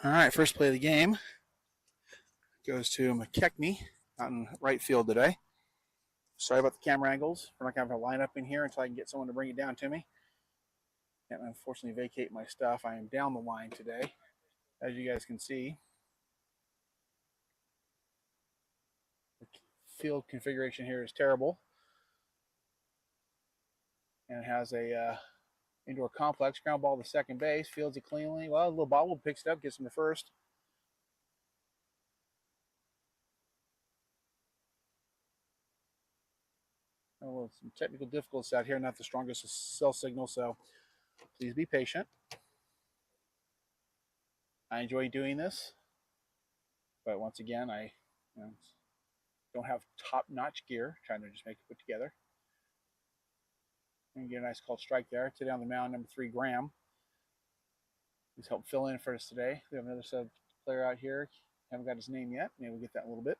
All right, first play of the game goes to McKechnie out in right field today. Sorry about the camera angles. We're not going to have a lineup in here until I can get someone to bring it down to me. Can't unfortunately vacate my stuff. I am down the line today, as you guys can see. The field configuration here is terrible. And it has a indoor complex. Ground ball to second base. Fields it cleanly. Well, a little bobble picks it up, gets him to first. Oh, some technical difficulties out here. Not the strongest cell signal, so please be patient. I enjoy doing this, but once again, I don't have top-notch gear. Trying to just make it put together. And get a nice called strike there. Today on the mound, number 3, Graham. He's helped fill in for us today. We have another sub player out here. Haven't got his name yet. Maybe we'll get that in a little bit.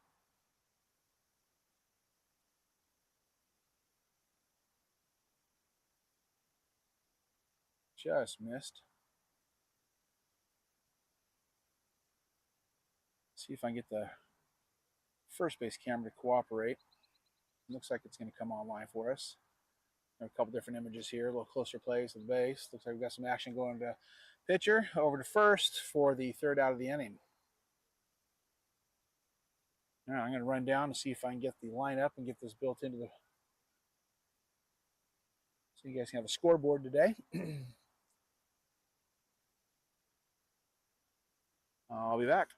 Just missed. See if I can get the first base camera to cooperate. Looks like it's going to come online for us. A couple different images here, a little closer plays to the base. Looks like we've got some action going to pitcher over to first for the third out of the inning. All right, I'm going to run down and see if I can get the lineup and get this built into the. So you guys can have a scoreboard today. I'll be back.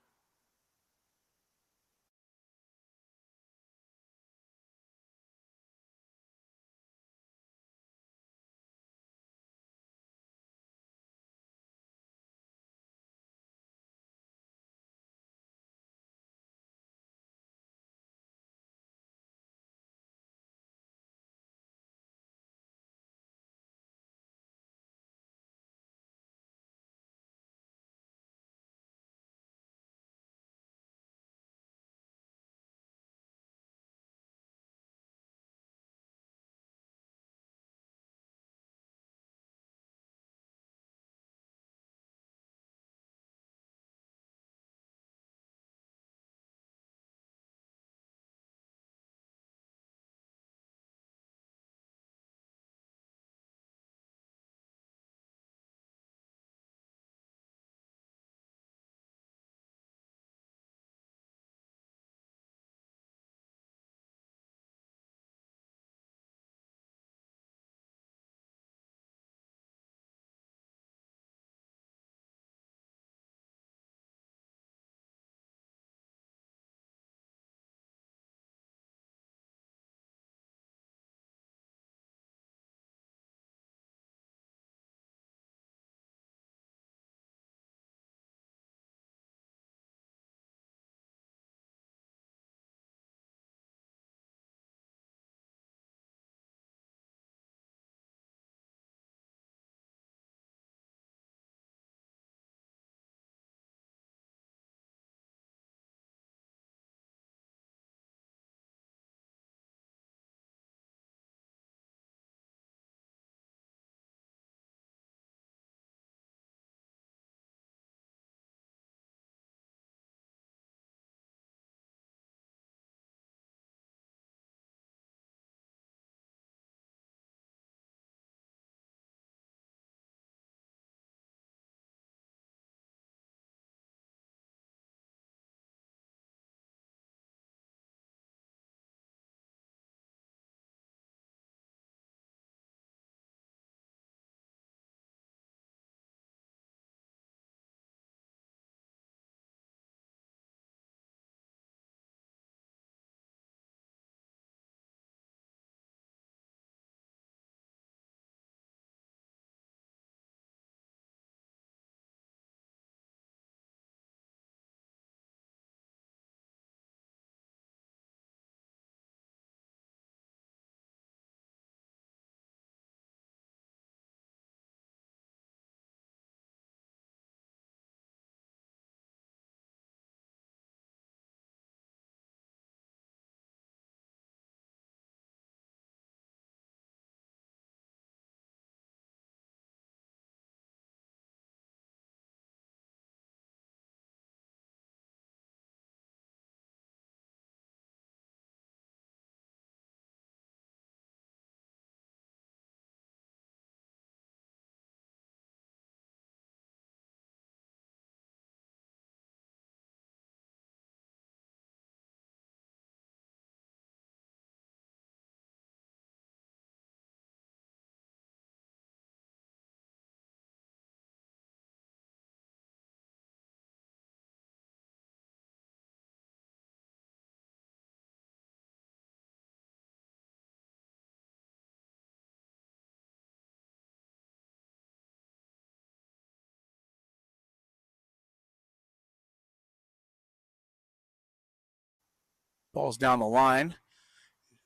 Ball's down the line.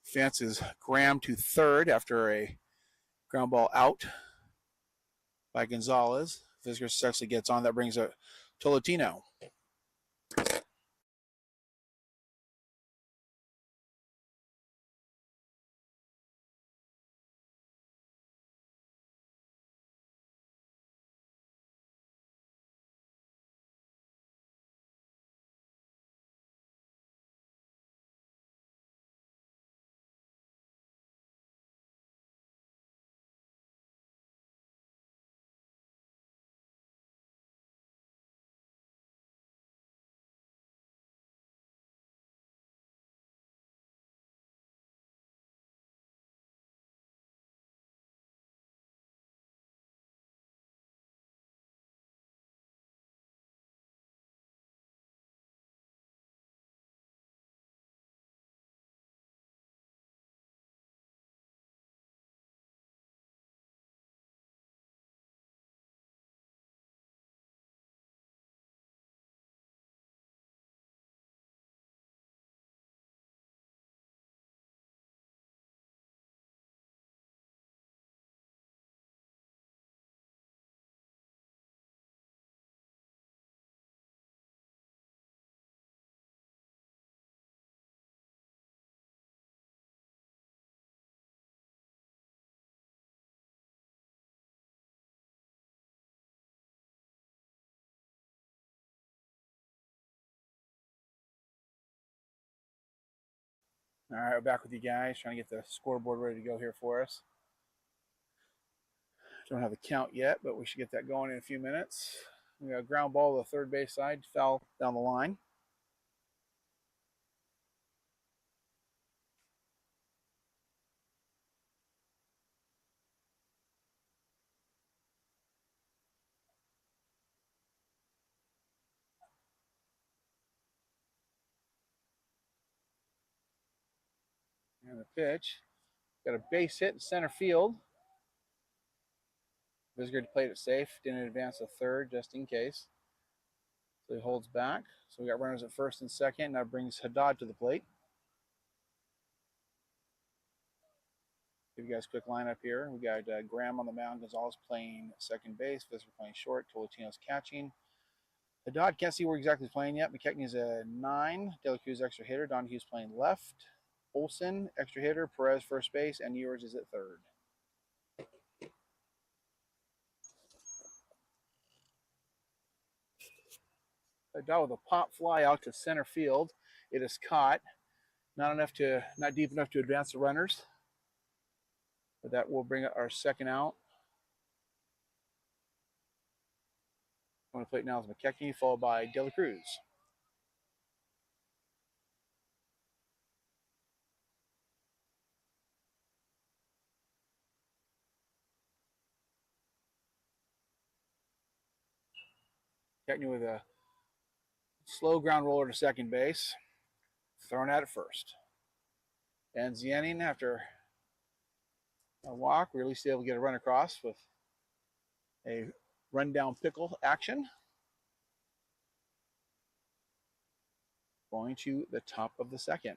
Advances Graham to third after a ground ball out by Gonzalez. Fisker successfully gets on. That brings a Tolentino. All right, we're back with you guys, trying to get the scoreboard ready to go here for us. Don't have the count yet, but we should get that going in a few minutes. We got a ground ball to the third base side, foul down the line. And the pitch. Got a base hit in center field. Visgard played it safe, didn't advance to third just in case. So he holds back. So we got runners at first and second. Now brings Haddad to the plate. Give you guys a quick lineup here. We got Graham on the mound. Gonzalez playing second base. Visgard playing short. Tolentino's catching. Haddad can't see where exactly he's playing yet. McKechnie's a 9. De La Cruz extra hitter. Donahue's playing left. Olson extra hitter. Perez first base. And Ewers is at third. Haddad with a pop fly out to center field. It is caught. Not deep enough to advance the runners. But that will bring our second out. On the plate now is McKechnie, followed by De La Cruz. McKechnie with a slow ground roller to second base. Thrown out at first. Ends the inning after a walk. We're at least able to get a run across with a rundown pickle action. Going to the top of the second.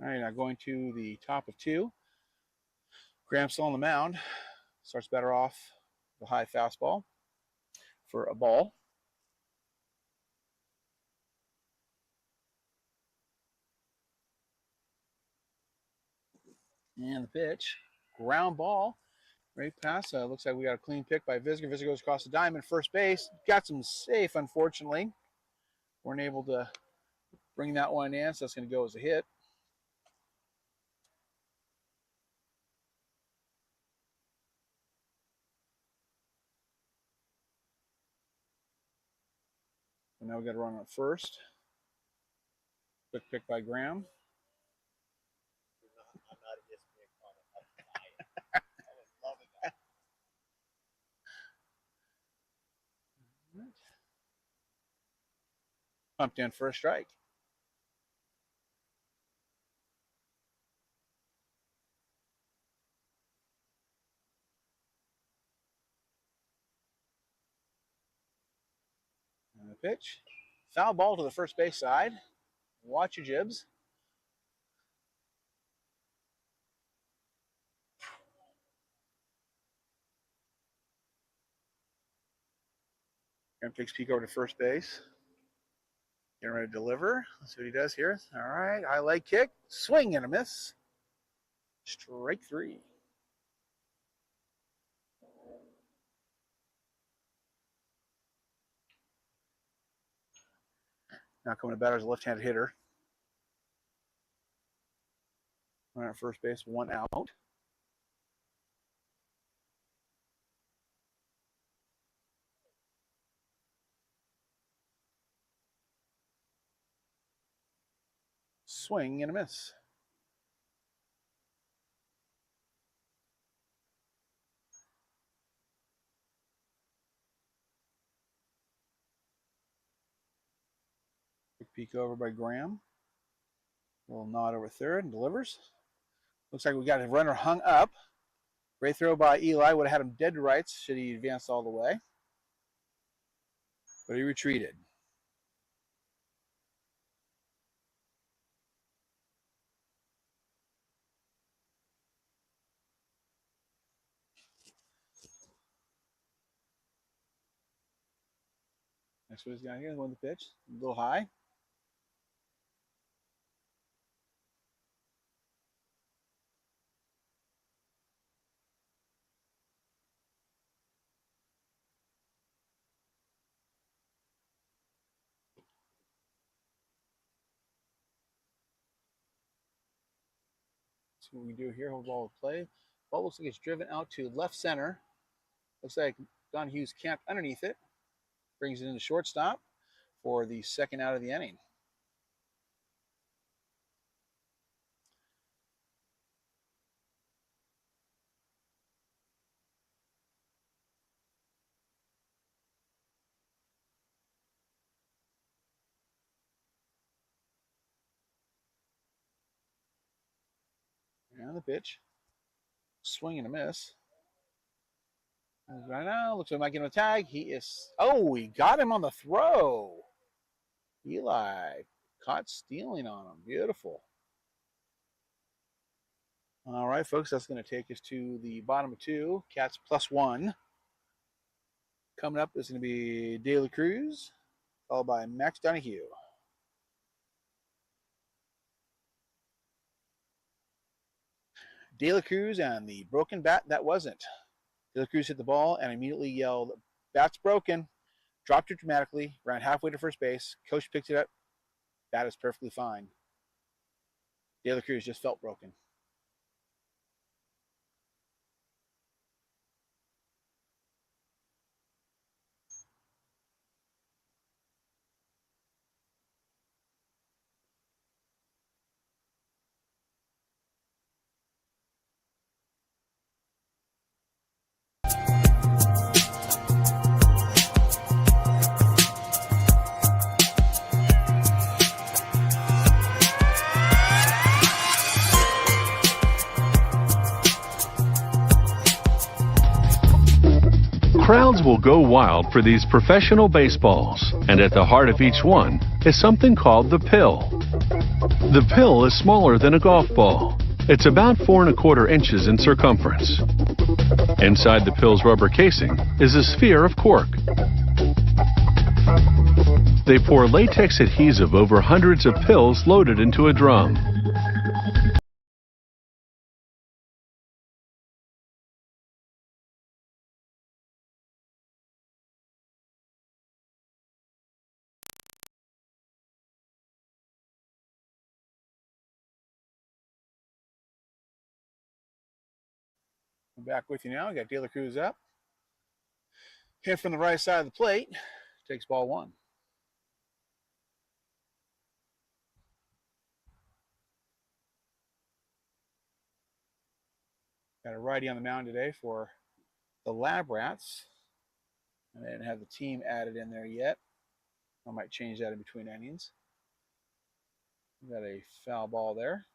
All right, now going to the top of 2. Graham still on the mound. Starts better off the high fastball for a ball. And the pitch, ground ball, right past. Looks like we got a clean pick by Visger. Visger goes across the diamond, first base. Got some safe, unfortunately. Weren't able to bring that one in, so that's going to go as a hit. And now we got to run on first. Quick pick by Graham. Pumped in for a strike. And the pitch. Foul ball to the first base side. Watch your jibs. Graham takes peek over to first base. Getting ready to deliver. Let's see what he does here. All right, high leg kick. Swing and a miss. Strike 3. Now coming to batter is a left-handed hitter. Runner at first base, 1 out. Swing and a miss. Quick peek over by Graham. A little nod over third and delivers. Looks like we got a runner hung up. Great throw by Eli. Would have had him dead to rights should he advance all the way. But he retreated. Next one he's got here, going to pitch. A little high. That's what we do here. Hold ball of play. Ball looks like it's driven out to left center. Looks like Don Hughes camped underneath it. Brings it into shortstop for the second out of the inning. And the pitch. Swing and a miss. Right now, looks like we might get him a tag. He is, oh, he got him on the throw. Eli caught stealing on him. Beautiful. All right, folks, that's going to take us to the bottom of 2. Cats +1. Coming up is going to be De La Cruz, followed by Max Donahue. De La Cruz and the broken bat that wasn't. De La Cruz hit the ball and immediately yelled, "Bat's broken." Dropped it dramatically, ran halfway to first base. Coach picked it up. Bat is perfectly fine. De La Cruz just felt broken. Crowds will go wild for these professional baseballs, and at the heart of each one is something called the pill. The pill is smaller than a golf ball. It's about 4¼ inches in circumference. Inside the pill's rubber casing is a sphere of cork. They pour latex adhesive over hundreds of pills loaded into a drum. I'm back with you now. We got De La Cruz up. Hit from the right side of the plate. Takes ball 1. Got a righty on the mound today for the Lab Rats. And they didn't have the team added in there yet. I might change that in between innings. We got a foul ball there.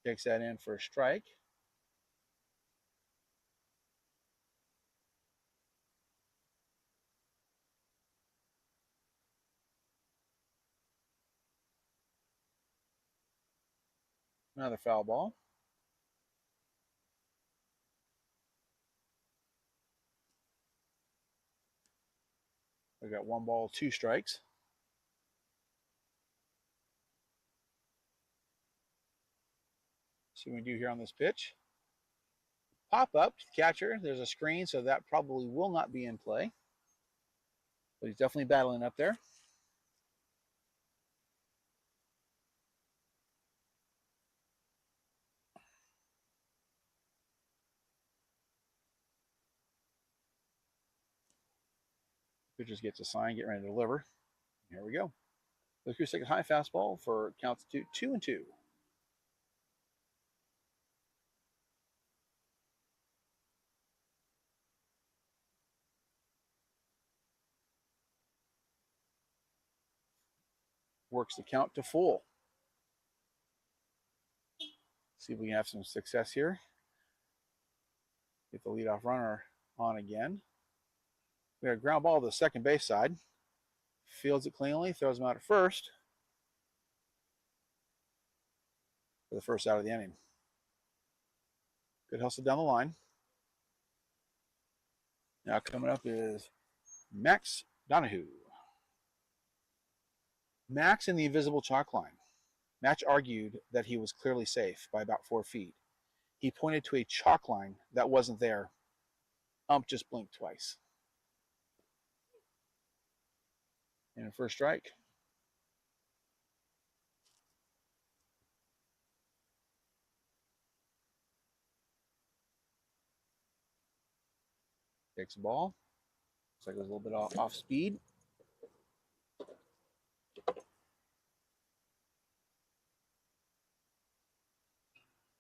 Takes that in for a strike. Another foul ball. We got 1 ball, 2 strikes. See what we do here on this pitch. Pop up to the catcher. There's a screen, so that probably will not be in play. But he's definitely battling up there. Pitcher gets a sign, getting ready to deliver. Here we go. De La Cruz takes a high fastball for counts 2-2. Works the count to full. See if we can have some success here. Get the leadoff runner on again. We got a ground ball to the second base side. Fields it cleanly, throws him out at first for the first out of the inning. Good hustle down the line. Now coming up is Max Donahue. Max in the invisible chalk line. Max argued that he was clearly safe by about 4 feet. He pointed to a chalk line that wasn't there. Ump just blinked twice. And first strike. Takes the ball. Looks like it was a little bit off speed.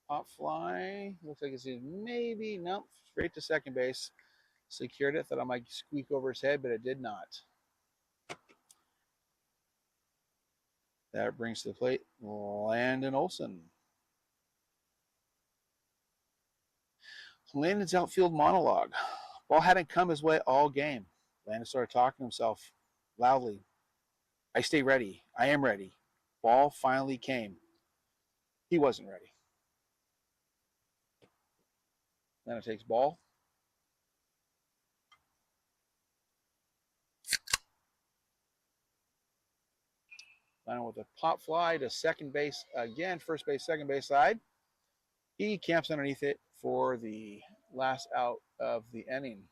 Pop fly. Looks like it's maybe, nope, straight to second base. Secured it. Thought I might squeak over his head, but it did not. That brings to the plate Landon Olson. Landon's outfield monologue. Ball hadn't come his way all game. Landon started talking to himself loudly. I stay ready. I am ready. Ball finally came. He wasn't ready. Then it takes ball. Landon with a pop fly to second base again. First base, second base side. He camps underneath it for the last out of the inning.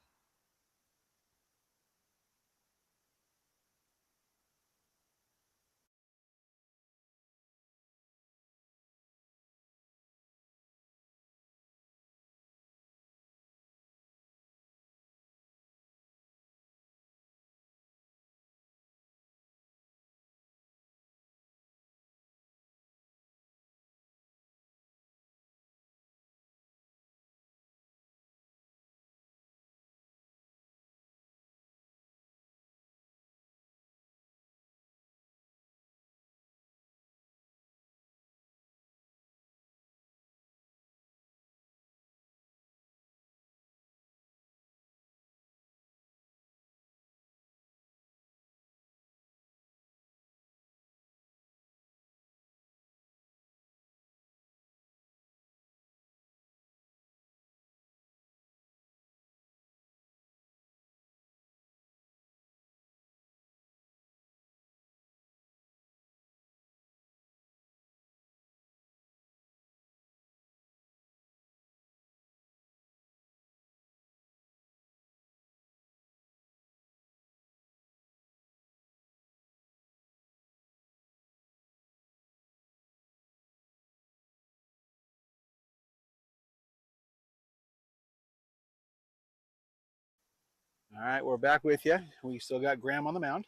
All right, we're back with you. We still got Graham on the mound.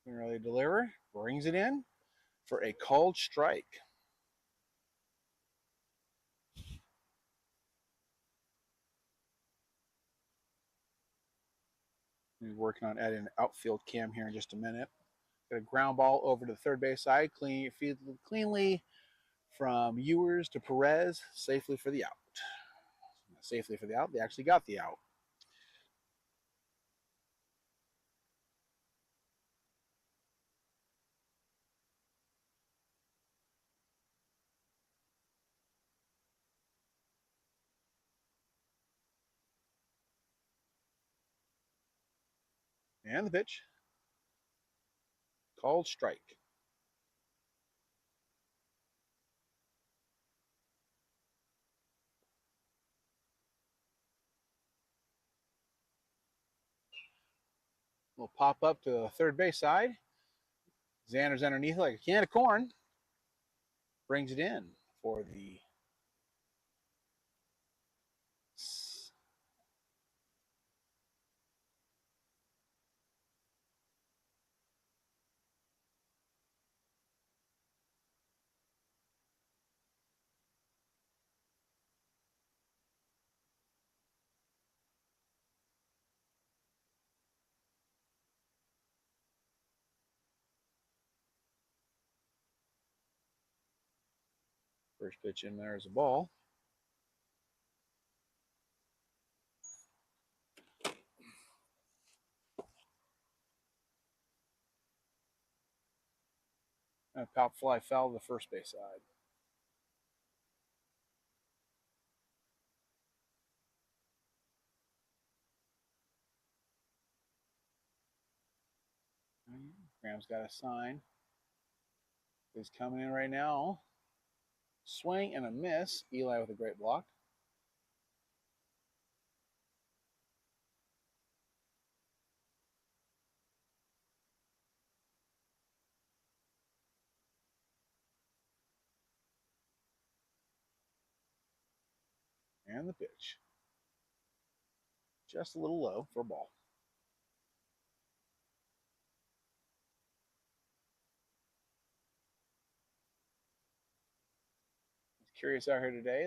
Early deliver, brings it in for a called strike. We're working on adding an outfield cam here in just a minute. Got a ground ball over to the third base side, cleanly from Ewers to Perez, safely for the out. Safely for the out. They actually got the out. And the pitch. Called strike. We'll pop up to the third base side. Xander's underneath like a can of corn. Brings it in for the first pitch in there is a ball. And a pop fly foul to the first base side. Graham's got a sign. He's coming in right now. Swing and a miss. Eli with a great block. And the pitch. Just a little low for a ball. Curious out here today.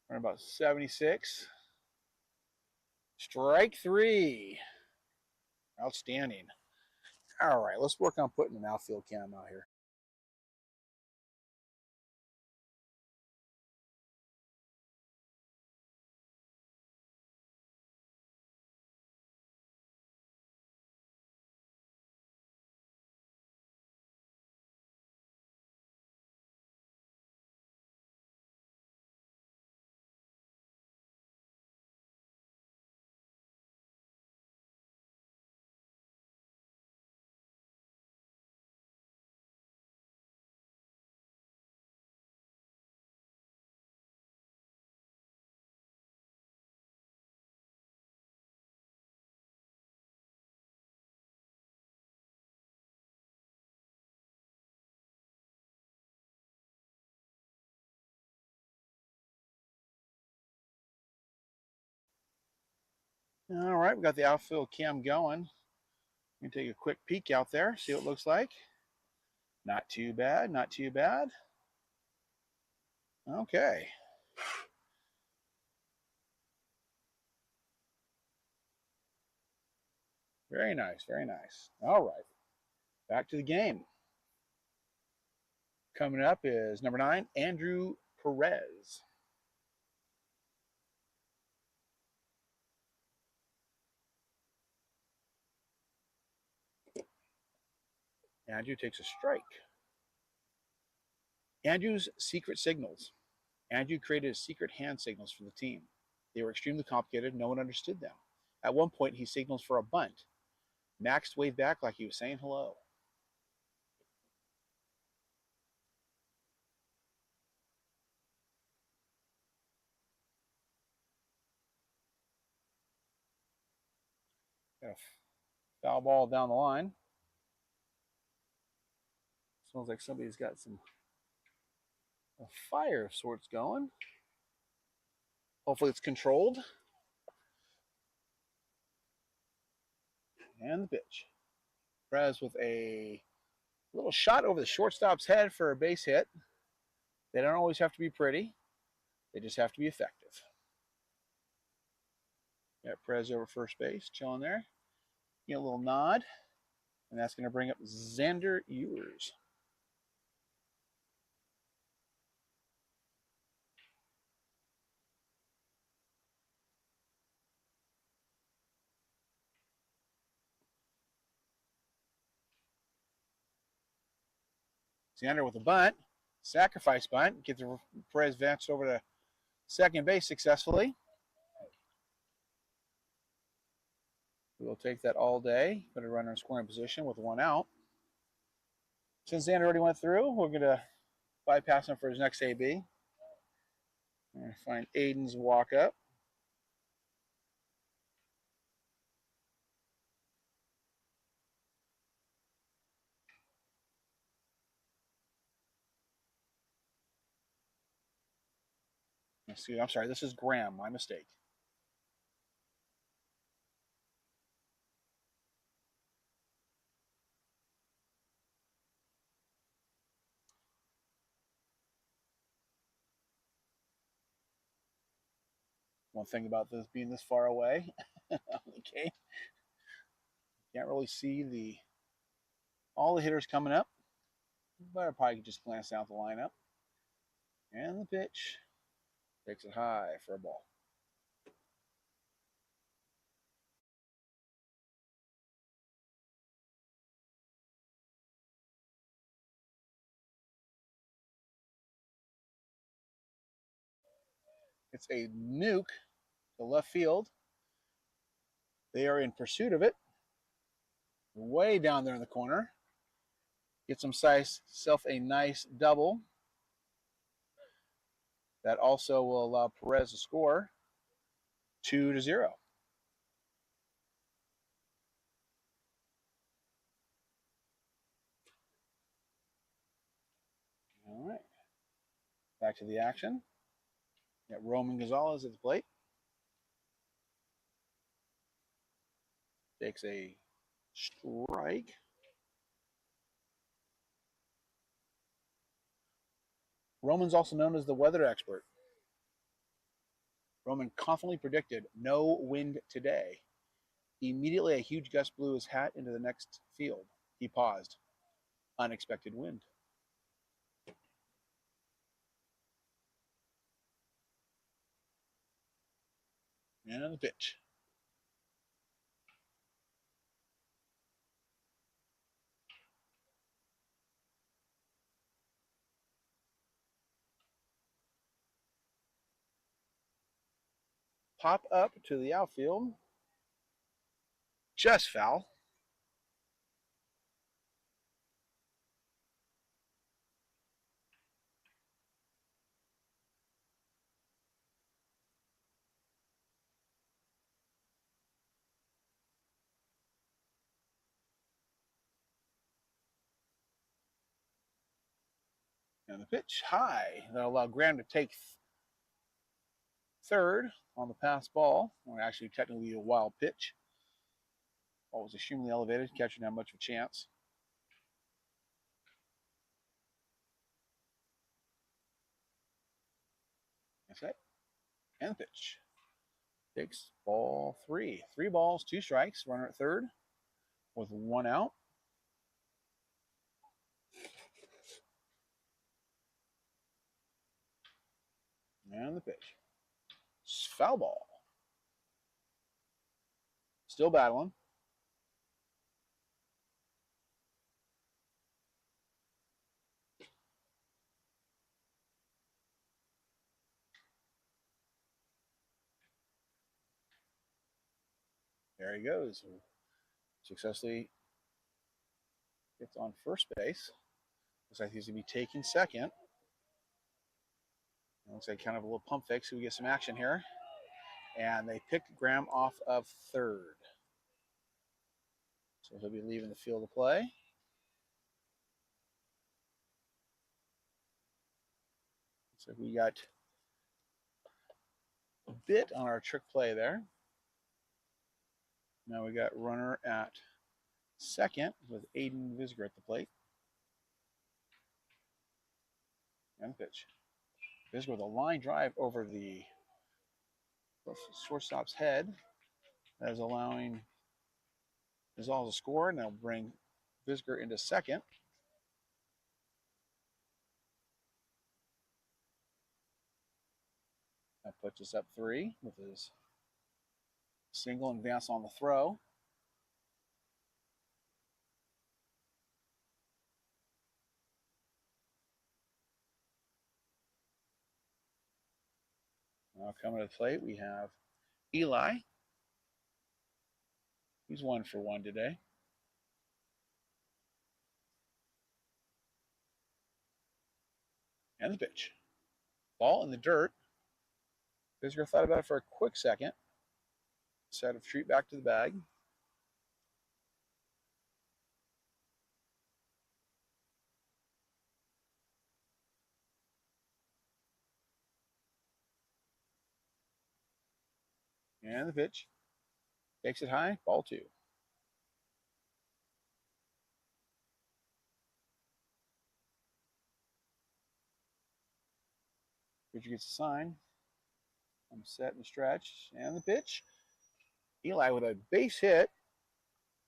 We're about 76. Strike three. Outstanding. All right, let's work on putting an outfield cam out here. All right, we got the outfield cam going. Let me take a quick peek out there, see what it looks like. Not too bad, not too bad. Okay. Very nice, very nice. All right, back to the game. Coming up is number 9, Andrew Perez. Andrew takes a strike. Andrew's secret signals. Andrew created secret hand signals for the team. They were extremely complicated. No one understood them. At one point, he signals for a bunt. Max waved back like he was saying hello. Got a foul ball down the line. Smells like somebody's got a fire of sorts going. Hopefully it's controlled. And the pitch. Perez with a little shot over the shortstop's head for a base hit. They don't always have to be pretty. They just have to be effective. Got Perez over first base, chilling there. Get a little nod. And that's going to bring up Xander Ewers. Xander with a bunt, sacrifice bunt, gets Perez advanced over to second base successfully. We'll take that all day, put a runner in scoring position with one out. Since Xander already went through, we're going to bypass him for his next AB. We're going to find Aiden's walk up. Let's see, I'm sorry, this is Graham, my mistake. One thing about this being this far away, okay, can't really see all the hitters coming up, but I probably could just glance down at the lineup. And the pitch takes it high for a ball. It's a nuke to left field. They are in pursuit of it. Way down there in the corner. Gets himself a nice double. That also will allow Perez to score 2-0. All right. Back to the action. Got Roman Gonzalez at the plate. Takes a strike. Roman's also known as the weather expert. Roman confidently predicted no wind today. Immediately, a huge gust blew his hat into the next field. He paused. Unexpected wind. And on the pitch. Pop up to the outfield. Just foul. And the pitch high. That'll allow Graham to take third on the pass ball, or actually technically a wild pitch. Ball was extremely elevated, catching not much of a chance. That's it. And the pitch. Takes ball three. 3 balls, 2 strikes. Runner at third with 1 out. And the pitch. Foul ball. Still battling. There he goes. Successfully gets on first base. Looks like he's going to be taking second. Looks like kind of a little pump fake, so we get some action here. And they pick Graham off of third. So he'll be leaving the field of play. So we got a bit on our trick play there. Now we got runner at second with Aiden Visger at the plate. And the pitch. Visger with a line drive over the shortstop's head. That is allowing Gonzalez to score, and that'll bring Visger into second. That puts us up 3 with his single and advance on the throw. Now coming to the plate, we have Eli. He's 1 for 1 today. And the pitch. Ball in the dirt. Visger thought about it for a quick second. Decided to retreat back to the bag. And the pitch. Takes it high. Ball 2. Pitcher gets a sign. I'm set in the stretch. And the pitch. Eli with a base hit.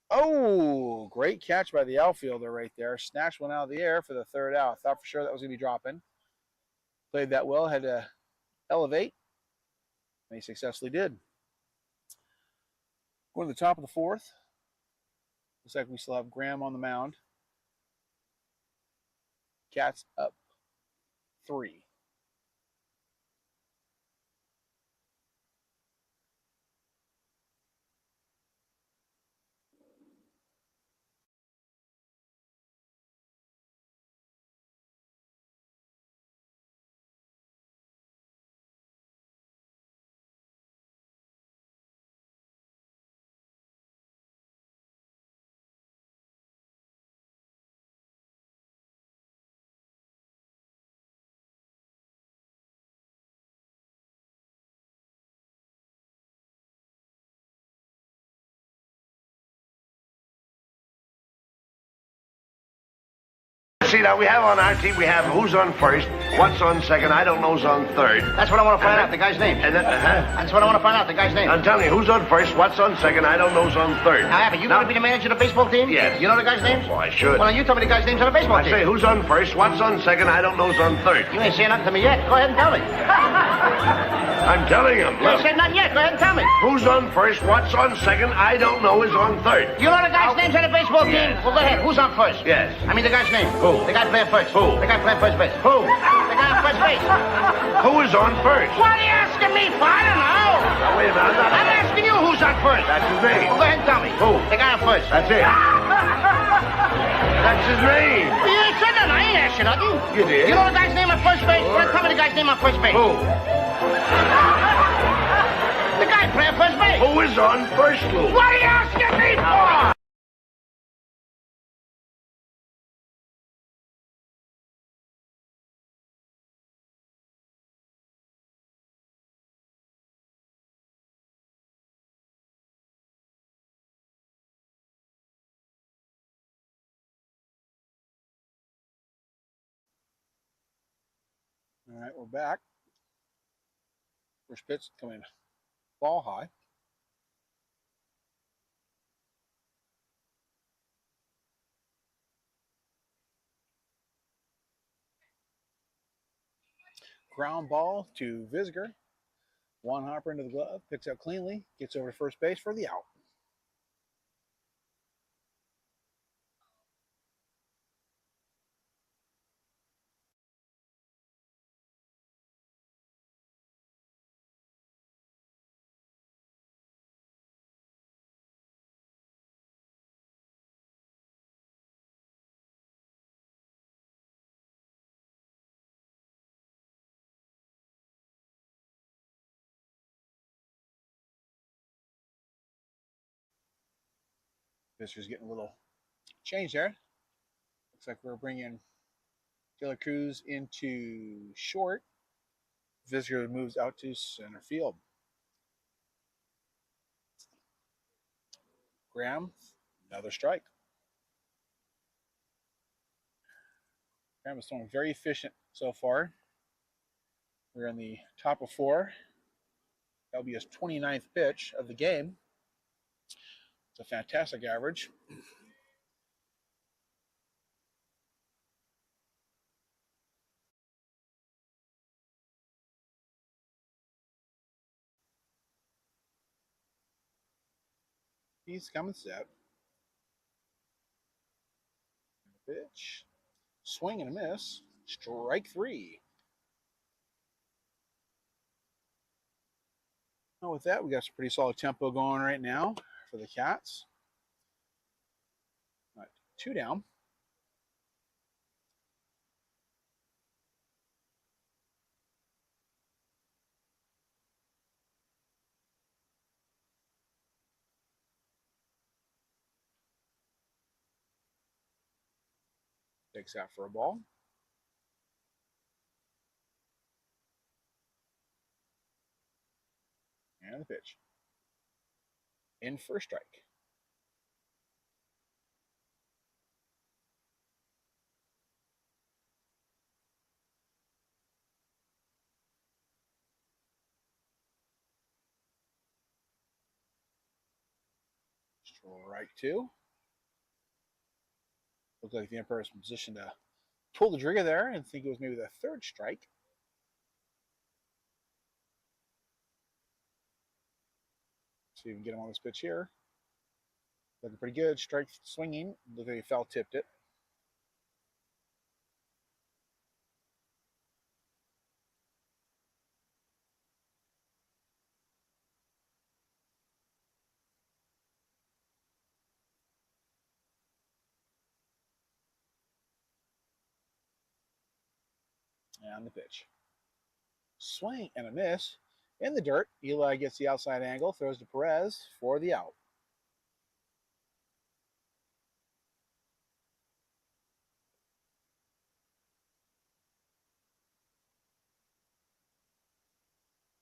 Oh, great catch by the outfielder right there. Snatched one out of the air for the third out. Thought for sure that was going to be dropping. Played that well. Had to elevate. And he successfully did. Going to the top of the 4th. Looks like we still have Graham on the mound. Cats up 3. See, now we have on our team, we have who's on first, what's on second, I don't know's on third. That's what I want to find out, the guy's name. And then, That's what I want to find out, the guy's name. I'm telling you, who's on first, what's on second, I don't know's on third. Now, Abbott, you going to be the manager of the baseball team? Yes. You know the guy's name? Well, I should. Well, now you tell me the guy's names on the baseball I team. say, who's on first, what's on second, I don't know's on third. You ain't saying nothing to me yet. Go ahead and tell me. I'm telling him. You ain't said nothing yet. Go ahead and tell me. Who's on first, what's on second, I don't know is on third. You know the guy's names on the baseball team? Yes. Well, go ahead. Who's on first? Yes. I mean the guy's name. Who? The guy playing first. Who? The guy playing first base. Who? The guy on first base. Who is on first? What are you asking me for? I don't know. Now, wait a minute, I'm asking you who's on first. That's his name. Well, go ahead and tell me. Who? The guy on first. That's it. That's his name. You ain't said nothing. I ain't asked you nothing. You did. You know the guy's name on first base? Go ahead and tell me the guy's name on first base. Who? The guy playing first base. Who is on first, Lou? What are you asking me for? All right, we're back. First pitch coming ball high. Ground ball to Visger. One hopper into the glove, picks up cleanly, gets over to first base for the out. Visger's getting a little change there. Looks like we're bringing Taylor Cruz into short. Visger moves out to center field. Graham, another strike. Graham is throwing very efficient so far. We're in the top of 4. That'll be his 29th pitch of the game. It's a fantastic average. He's coming set. Pitch. Swing and a miss. Strike 3. Well, with that, we got some pretty solid tempo going right now for the Cats. All right, 2 down. Takes out for a ball. And the pitch. In for a strike. Strike 2. Looks like the umpire is in position to pull the trigger there and think it was maybe the 3rd strike. See if we can get him on this pitch here. Looking pretty good. Strike swinging. Look like he foul tipped it. And the pitch. Swing and a miss. In the dirt, Eli gets the outside angle, throws to Perez for the out.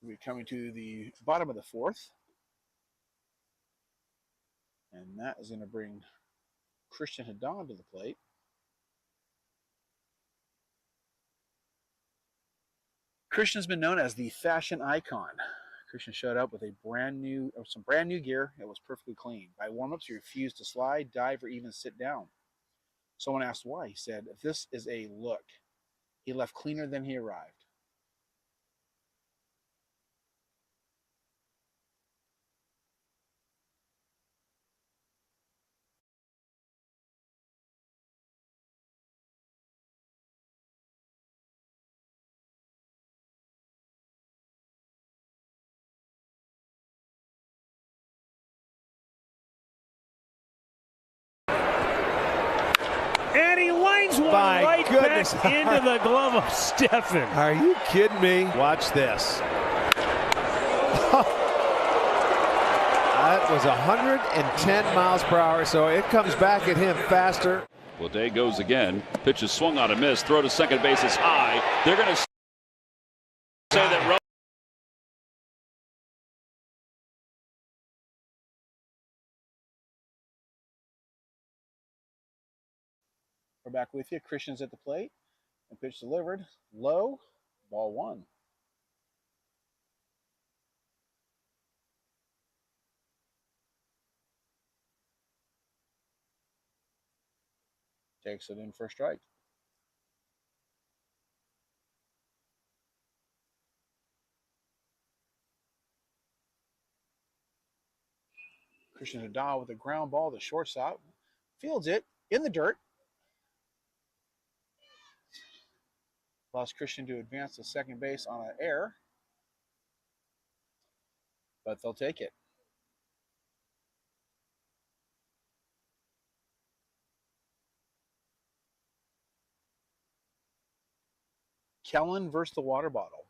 We're coming to the bottom of the 4th. And that is going to bring Christian Hedon to the plate. Christian's been known as the fashion icon. Christian showed up with some brand new gear. It was perfectly clean. By warm-ups, he refused to slide, dive, or even sit down. Someone asked why. He said, "This is a look." He left cleaner than he arrived. And he lines one right back into the glove of Steffen. Are you kidding me? Watch this. That was 110 miles per hour, so it comes back at him faster. Well, Day goes again. Pitch is swung on a miss. Throw to second base is high. They're going to say that. We're back with you. Christian's at the plate. And pitch delivered. Low. Ball 1. Takes it in for a strike. Christian Hedon with a ground ball to shortstop. Fields it in the dirt. Allows Christian to advance to second base on an error. But they'll take it. Kellen versus the water bottle.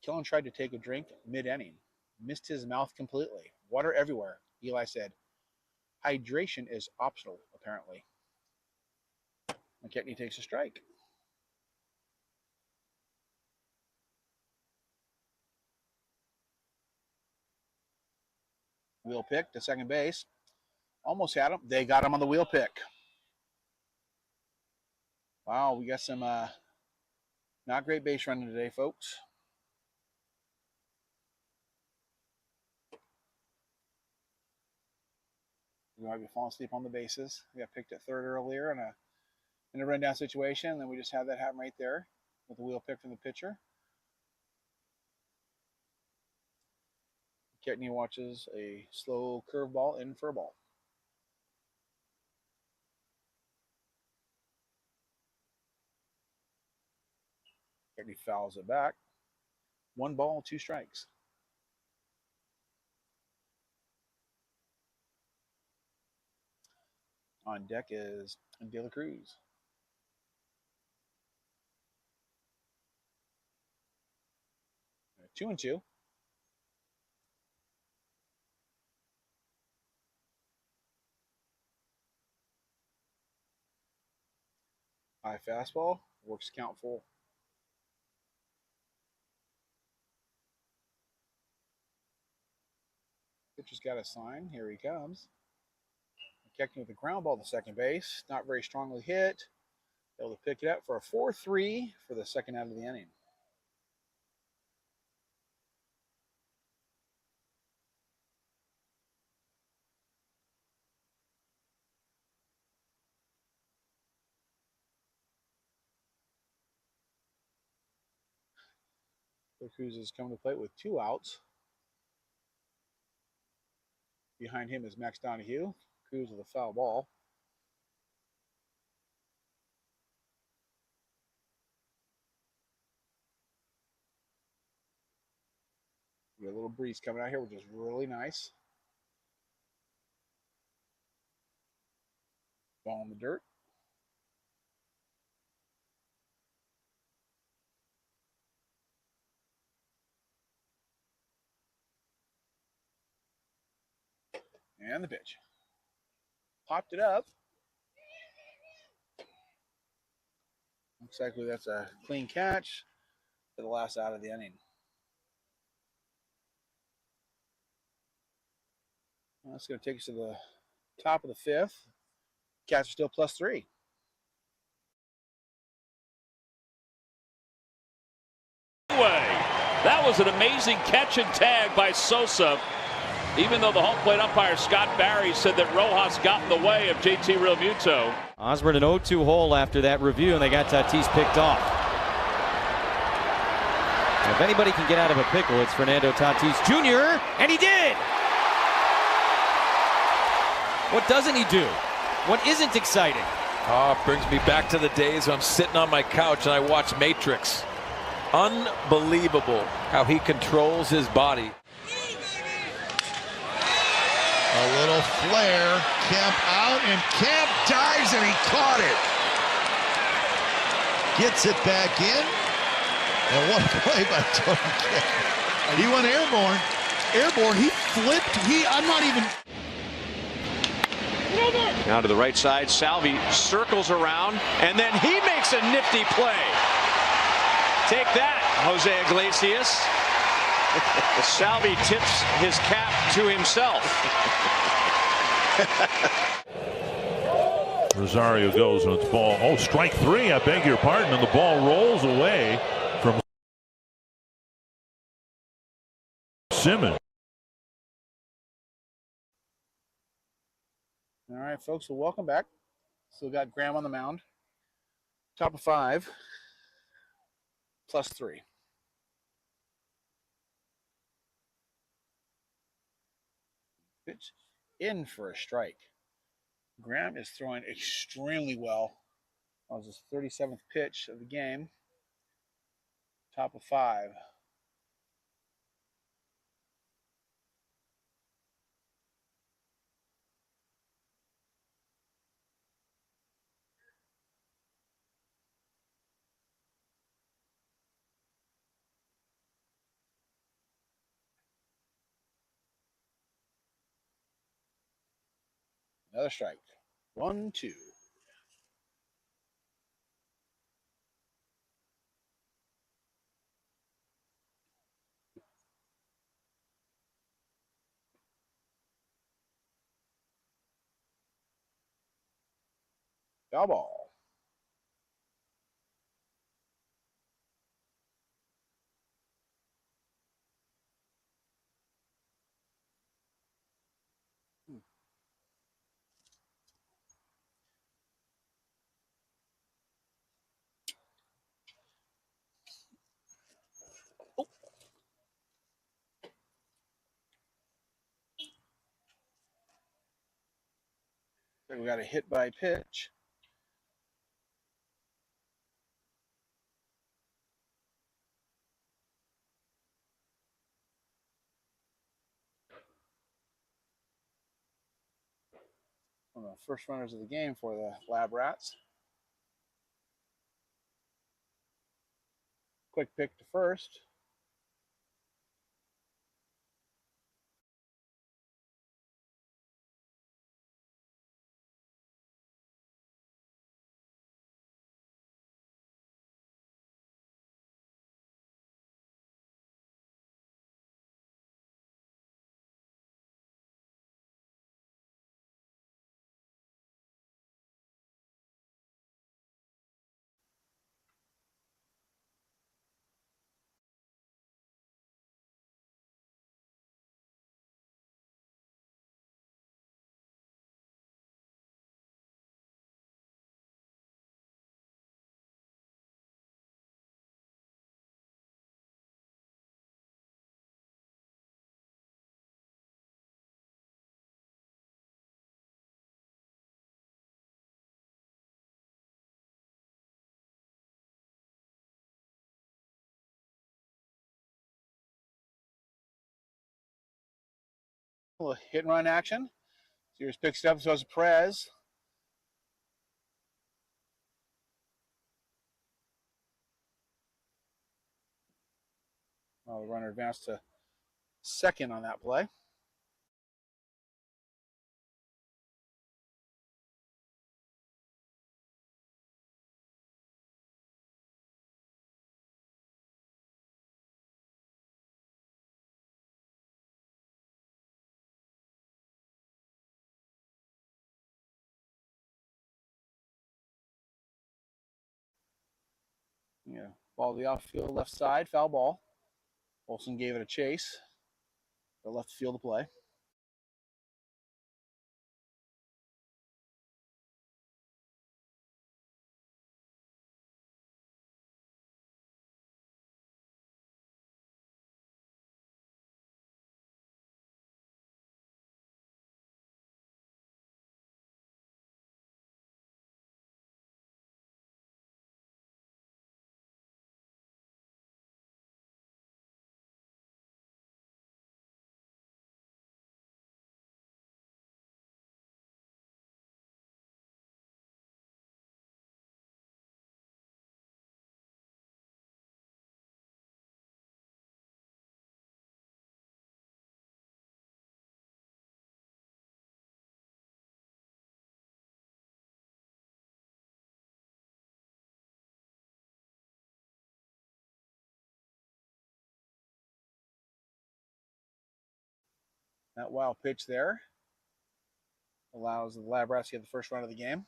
Kellen tried to take a drink mid-inning. Missed his mouth completely. Water everywhere. Eli said, "Hydration is optional, apparently." McKechnie takes a strike. Wheel pick to second base. Almost had him. They got him on the wheel pick. Wow, we got some not great base running today, folks. We might be falling asleep on the bases. We got picked at third earlier in a rundown situation, and then we just had that happen right there with the wheel pick from the pitcher. Ketney watches a slow curveball in for a ball. Ketney fouls it back. 1 ball, 2 strikes. On deck is De La Cruz. Two and two. High fastball, works count full. Pitcher's got a sign. Here he comes. Catching with a ground ball to second base. Not very strongly hit. Able to pick it up for a 4-3 for the second out of the inning. Cruz is coming to plate with 2 outs. Behind him is Max Donahue. Cruz with a foul ball. We got a little breeze coming out here, which is really nice. Ball in the dirt. And the pitch. Popped it up. Looks like that's a clean catch for the last out of the inning. Well, that's going to take us to the top of the 5th. Cats are still +3. That was an amazing catch and tag by Sosa. Even though the home plate umpire, Scott Barry, said that Rojas got in the way of JT Realmuto. Osborne an 0-2 hole after that review, and they got Tatis picked off. And if anybody can get out of a pickle, it's Fernando Tatis Jr., and he did! What doesn't he do? What isn't exciting? Brings me back to the days when I'm sitting on my couch and I watch Matrix. Unbelievable how he controls his body. A little flare, Kemp out, and Kemp dives, and he caught it. Gets it back in, and what a play by Tony Kemp. He went airborne. He flipped. I'm not even. Now to the right side, Salvi circles around, and then he makes a nifty play. Take that, Jose Iglesias. Salvi tips his cap to himself. Rosario goes and it's ball. Oh, strike 3. I beg your pardon. And the ball rolls away from Simmons. All right, folks. Well, welcome back. Still got Graham on the mound. Top of 5. +3. Pitch in for a strike. Graham is throwing extremely well. That was his 37th pitch of the game. Top of 5. Another strike. 1-2. Foul ball. We got a hit by pitch. One of the first runners of the game for the Lab Rats. Quick pick to first. A little hit and run action. Sears picks it up, so it's Perez. The runner advanced to second on that play. Yeah, ball to the outfield, left side, foul ball. Olsen gave it a chase. The left field to play. That wild pitch there allows the Lab Rats to get the first run of the game.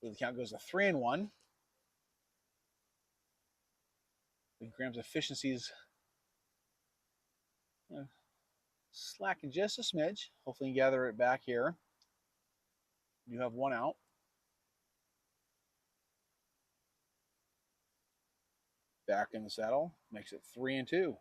The count goes to 3-1. Graham's efficiencies slacking just a smidge. Hopefully, you can gather it back here. You have one out. Back in the saddle, makes it 3-2.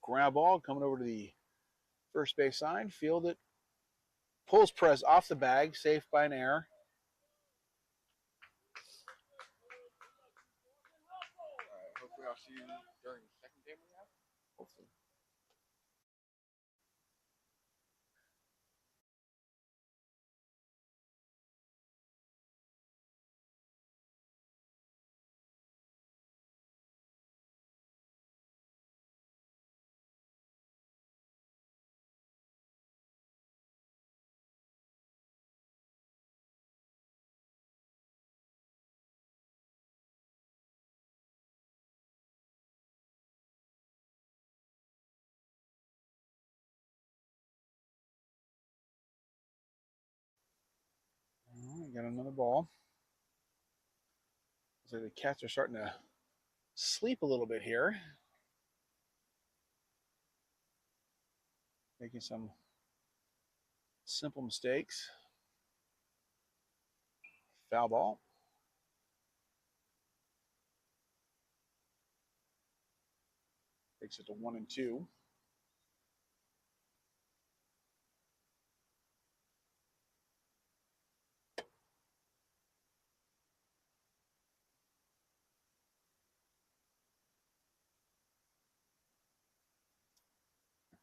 Ground ball coming over to the first base side. Field it. Pulls Perez off the bag. Safe by an error. Hopefully I'll see you during the second game we have. Hopefully. Got another ball. So the Cats are starting to sleep a little bit here. Making some simple mistakes. Foul ball. Takes it to 1-2.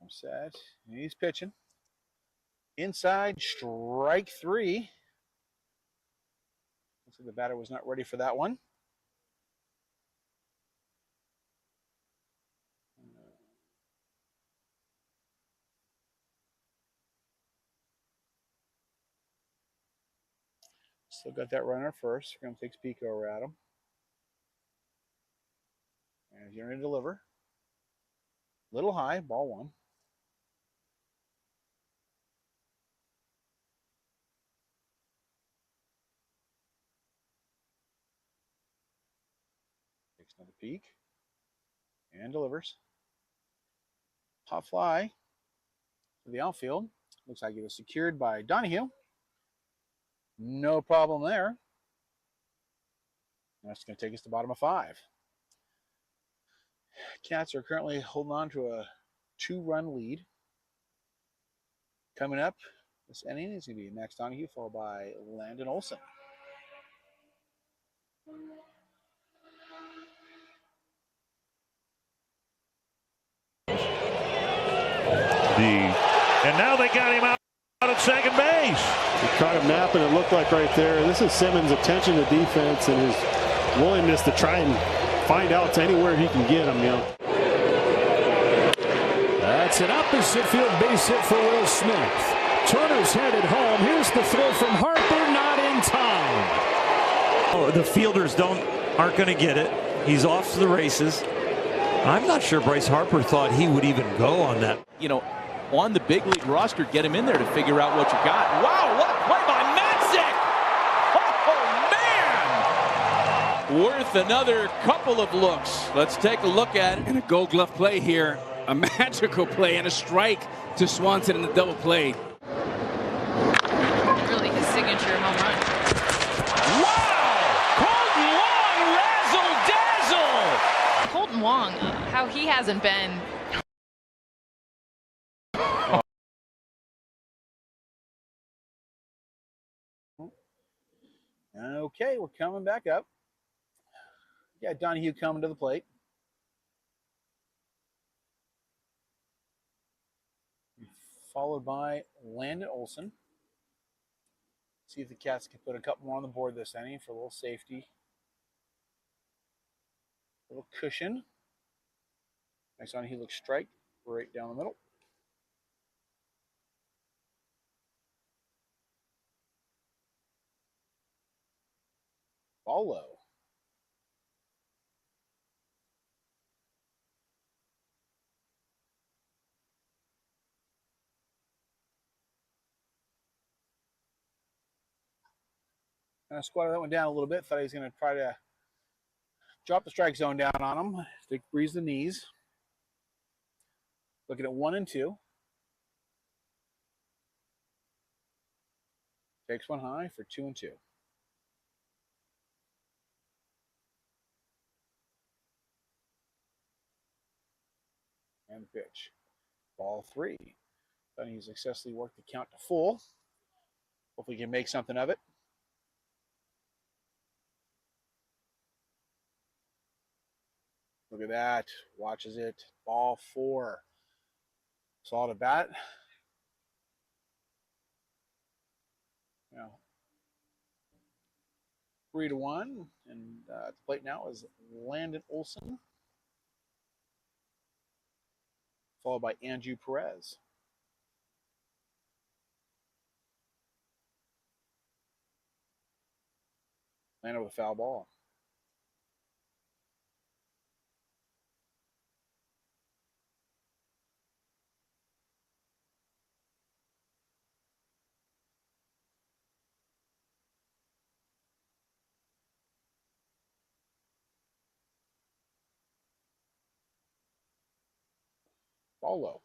I'm set. And he's pitching. Inside, strike 3. Looks like the batter was not ready for that one. Still got that runner first. We're going to take Pico over at him. And he's going to deliver. Little high, ball 1. Takes another peek. And delivers. Pop fly to the outfield. Looks like it was secured by Donahue. No problem there. That's going to take us to the bottom of 5. Cats are currently holding on to a 2-run lead. Coming up, this inning is going to be Max Donahue, followed by Landon Olson. And now they got him out at second base. He caught him napping, it looked like right there. This is Simmons' attention to defense and his willingness to try and find out to anywhere he can get him. That's an opposite field base hit for Will Smith. Turner's headed home. Here's the throw from Harper, not in time. Oh, the fielders aren't going to get it. He's off to the races. I'm not sure Bryce Harper thought he would even go on that. You know, on the big league roster, get him in there to figure out what you got. Wow, what a play by Matzik! Oh, man! Worth another couple of looks. Let's take a look at it. And a gold glove play here. A magical play and a strike to Swanson in the double play. Really his signature home run. Wow! Colton Colton Wong, razzle-dazzle! Wong, how he hasn't been. Okay, we're coming back up. Yeah, Donahue coming to the plate. Followed by Landon Olson. See if the Cats can put a couple more on the board this inning for a little safety. A little cushion. Next on, he looks strike right down the middle. Ball low. Kind of squatted that one down a little bit. Thought he was going to try to drop the strike zone down on him. To breeze the knees. Looking at 1-2. Takes one high for 2-2. And the pitch. Ball 3. Thought he successfully worked the count to full. Hopefully he can make something of it. Look at that. Watches it. Ball 4. Saw to bat. Now, 3-1. And at the plate now is Landon Olson. Followed by Andrew Perez. Landed with a foul ball. Ball low.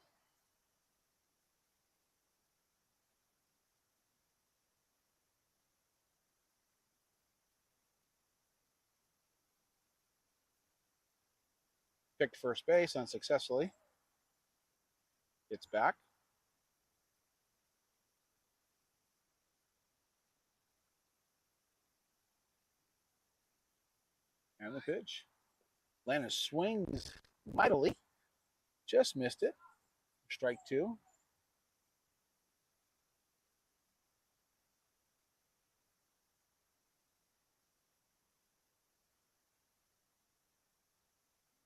Picked first base unsuccessfully. Gets back. And the pitch. Landon swings mightily. Just missed it. Strike two.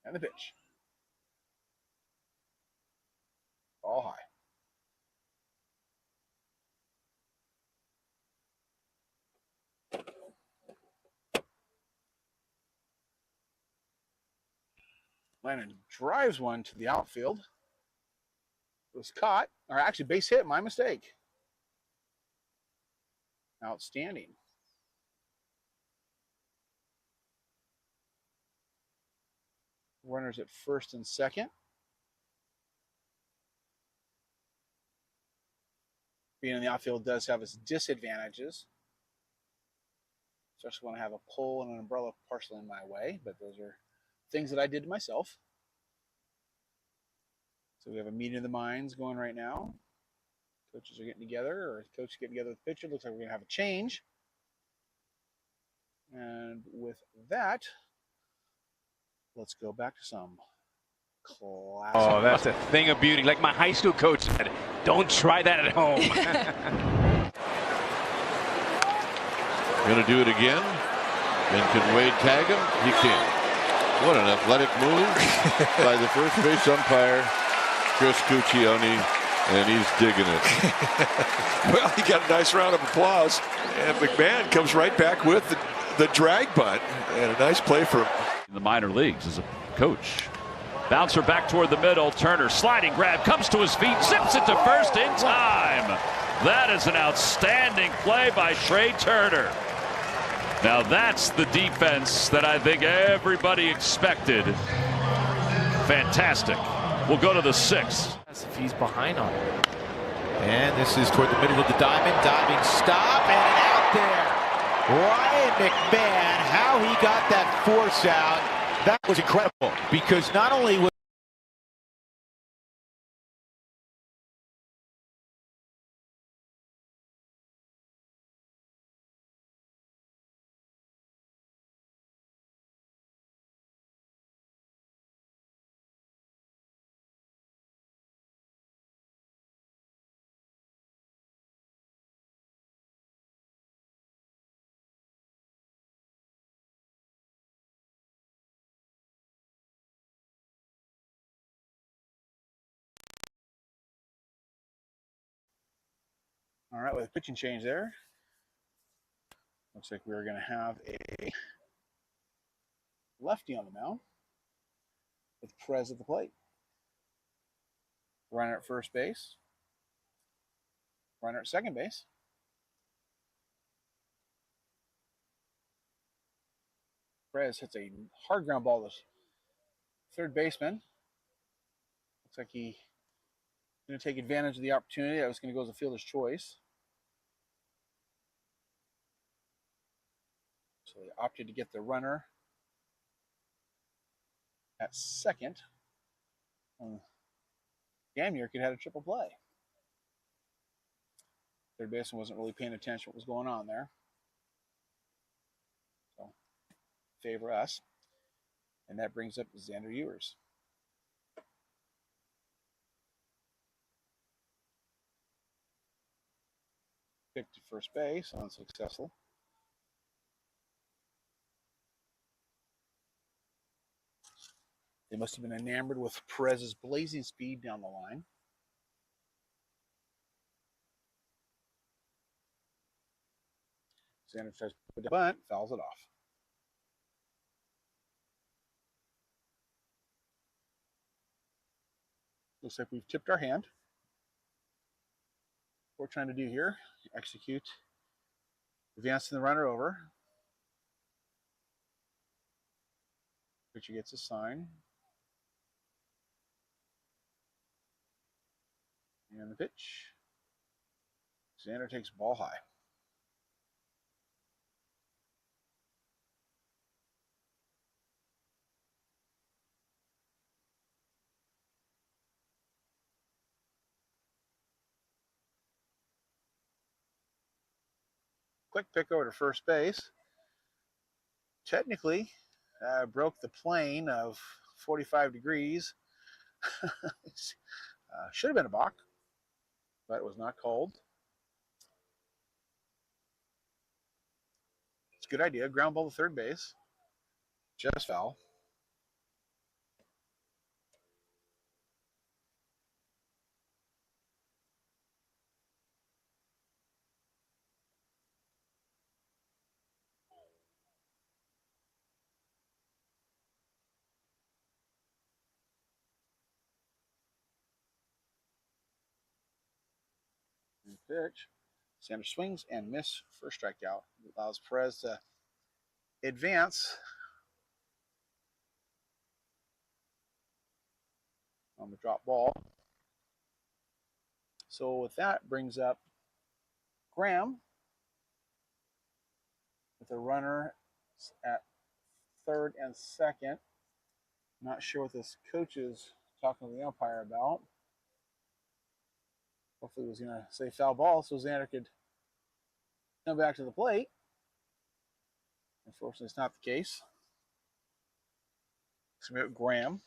And the pitch. Ball high. Landon drives one to the outfield. It was caught, or actually base hit, my mistake. Outstanding. Runners at first and second. Being in the outfield does have its disadvantages, especially when I have a pole and an umbrella partially in my way, but those are things that I did to myself. So we have a meeting of the minds going right now. Coaches are getting together, or coaches getting together with the pitcher. Looks like we're going to have a change. And with that, let's go back to some classic. Oh, that's a thing of beauty. Like my high school coach said, don't try that at home. Going to do it again. And can Wade tag him? He can. What an athletic move by the first base umpire, Chris Cuccione, and he's digging it. Well, he got a nice round of applause, and McMahon comes right back with the drag bunt, and a nice play for him. In the minor leagues as a coach. Bouncer back toward the middle. Turner sliding grab, comes to his feet, zips it to first in time. That is an outstanding play by Trey Turner. Now that's the defense that I think everybody expected. Fantastic. We'll go to the sixth. If he's behind on it. And this is toward the middle of the diamond. Diving stop and an out there. Ryan McMahon, how he got that force out. That was incredible because not only was All right, with a pitching change there. Looks like we're going to have a lefty on the mound with Perez at the plate. Runner at first base. Runner at second base. Perez hits a hard ground ball to third baseman. Looks like he's going to take advantage of the opportunity. That was going to go as a fielder's choice. So they opted to get the runner at second. Damn near could have had a triple play. Third baseman wasn't really paying attention to what was going on there. So favor us. And that brings up Xander Ewers. Picked to first base, unsuccessful. They must have been enamored with Perez's blazing speed down the line. Xander tries to put the bunt, fouls it off. Looks like we've tipped our hand. What we're trying to do here, execute, advancing the runner over. Pitcher gets a sign. And the pitch. Xander takes ball high. quick pick over to first base. Technically, broke the plane of 45 degrees. Should have been a balk, but it was not called. It's a good idea. Ground ball to third base. Just foul. Pitch. Sanders swings and miss for a strikeout. Allows Perez to advance on the drop ball. So with that brings up Graham with a runner at third and second. Not sure what this coach is talking to the umpire about. Hopefully he was going to say foul ball so Xander could come back to the plate. Unfortunately, it's not the case. So we have Graham.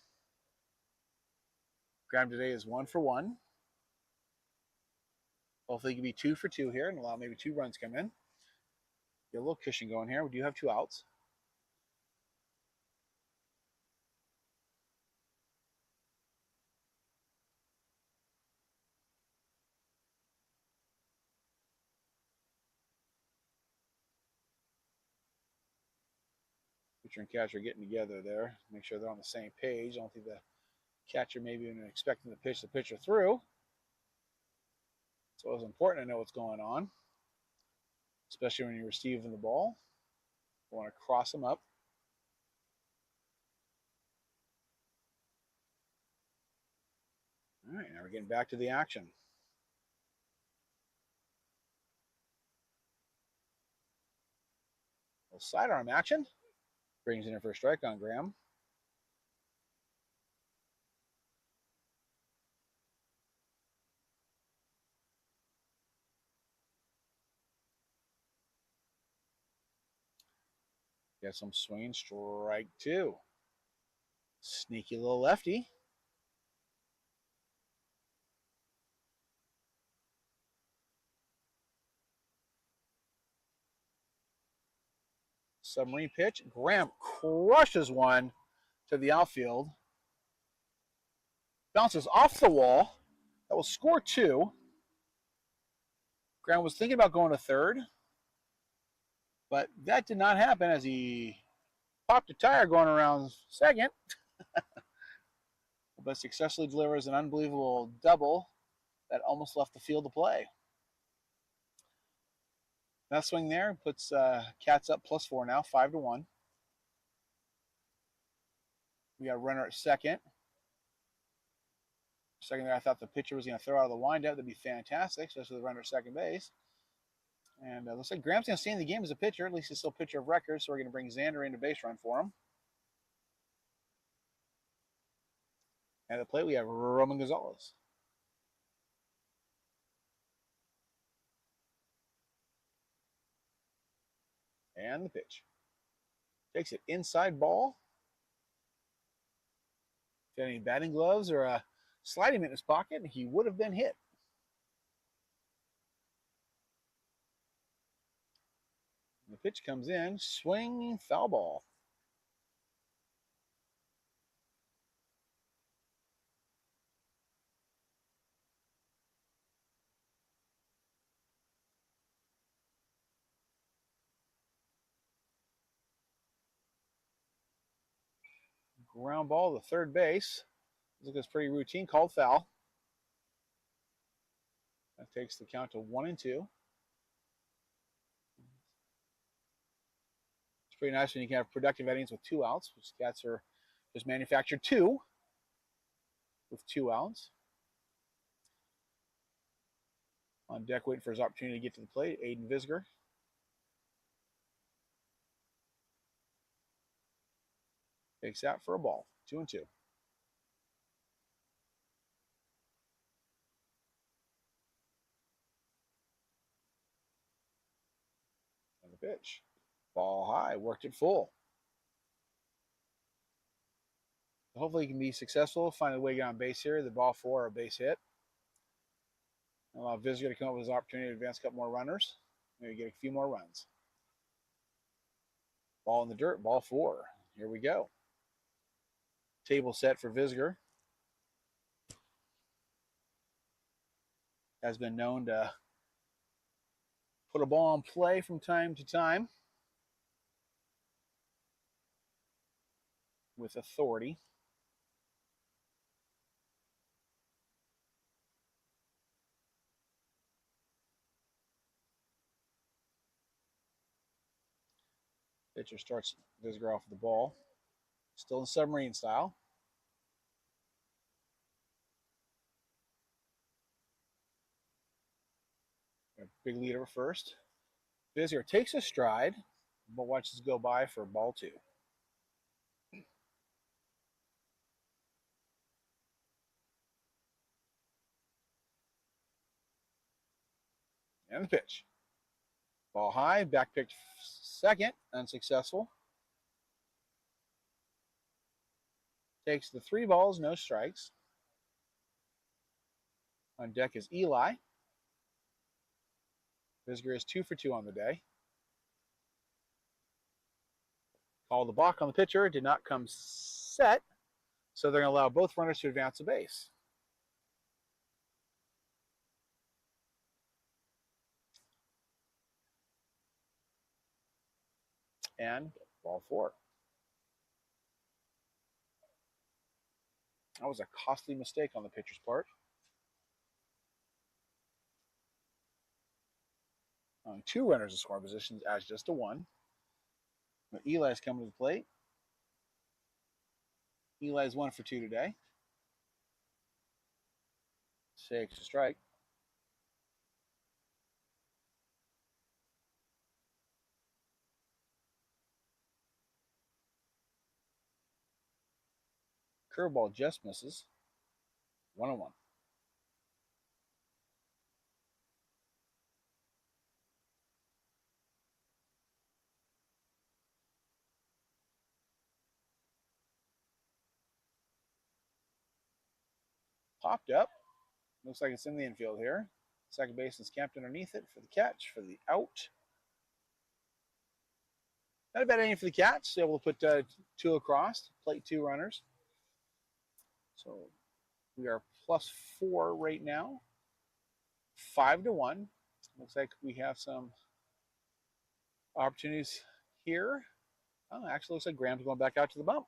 Graham today is 1 for 1. Hopefully he can be 2 for 2 here and allow maybe 2 runs come in. Get a little cushion going here. We do have 2 outs. Pitcher and catcher getting together there. Make sure they're on the same page. I don't think the catcher maybe even expecting to pitch the pitcher through. So it's important to know what's going on, especially when you're receiving the ball. You want to cross them up. All right, now we're getting back to the action. A little sidearm action. Brings in a first strike on Graham. Got some swing, strike 2. Sneaky little lefty. Submarine pitch. Graham crushes one to the outfield. Bounces off the wall. That will score 2. Graham was thinking about going to third, but that did not happen as he popped a tire going around second. But successfully delivers an unbelievable double that almost left the field to play. That swing there puts Cats up +4 now, 5 to 1. We got a runner at second. Second there, I thought the pitcher was going to throw out of the windup. That'd be fantastic, especially the runner at second base. And looks like Graham's going to stay in the game as a pitcher. At least he's still pitcher of record, so we're going to bring Xander into base run for him. And at the plate, we have Roman Gonzalez. And the pitch. Takes it inside ball. If he had any batting gloves or a sliding mitt in his pocket, he would have been hit. The pitch comes in, swing, foul ball. Ground ball to third base. Looks like it's pretty routine, called foul. That takes the count to 1-2. It's pretty nice when you can have productive innings with 2 outs, which Cats are just manufactured 2 with 2 outs. On deck waiting for his opportunity to get to the plate, Aiden Visger. Takes that for a ball, 2-2. Pitch. Ball high. Worked it full. Hopefully he can be successful. Find a way to get on base here. The ball 4, a base hit. Allow Visitor to come up with his opportunity to advance a couple more runners. Maybe get a few more runs. Ball in the dirt. Ball 4. Here we go. Table set for Visitor. Has been known to put a ball in play from time to time with authority. Pitcher starts Visitor off with the ball. Still in submarine style. A big lead over first. Visitor takes a stride, but watches go by for ball 2. And the pitch. Ball high, back picked second, unsuccessful. Takes the 3 balls, no strikes. On deck is Eli. Visitor is 2 for 2 on the day. Call the balk on the pitcher, did not come set, so they're going to allow both runners to advance the base. And ball 4. That was a costly mistake on the pitcher's part. On 2 runners in scoring positions as just a 1. But Eli's coming to the plate. Eli's 1 for 2 today. Takes a strike. Curveball just misses. 1-1. Popped up. Looks like it's in the infield here. Second baseman's camped underneath it for the catch, for the out. Not a bad inning for the Cats. Able to put 2 across, plate 2 runners. So we are +4 right now. 5-1. Looks like we have some opportunities here. Oh, actually looks like Graham's going back out to the bump.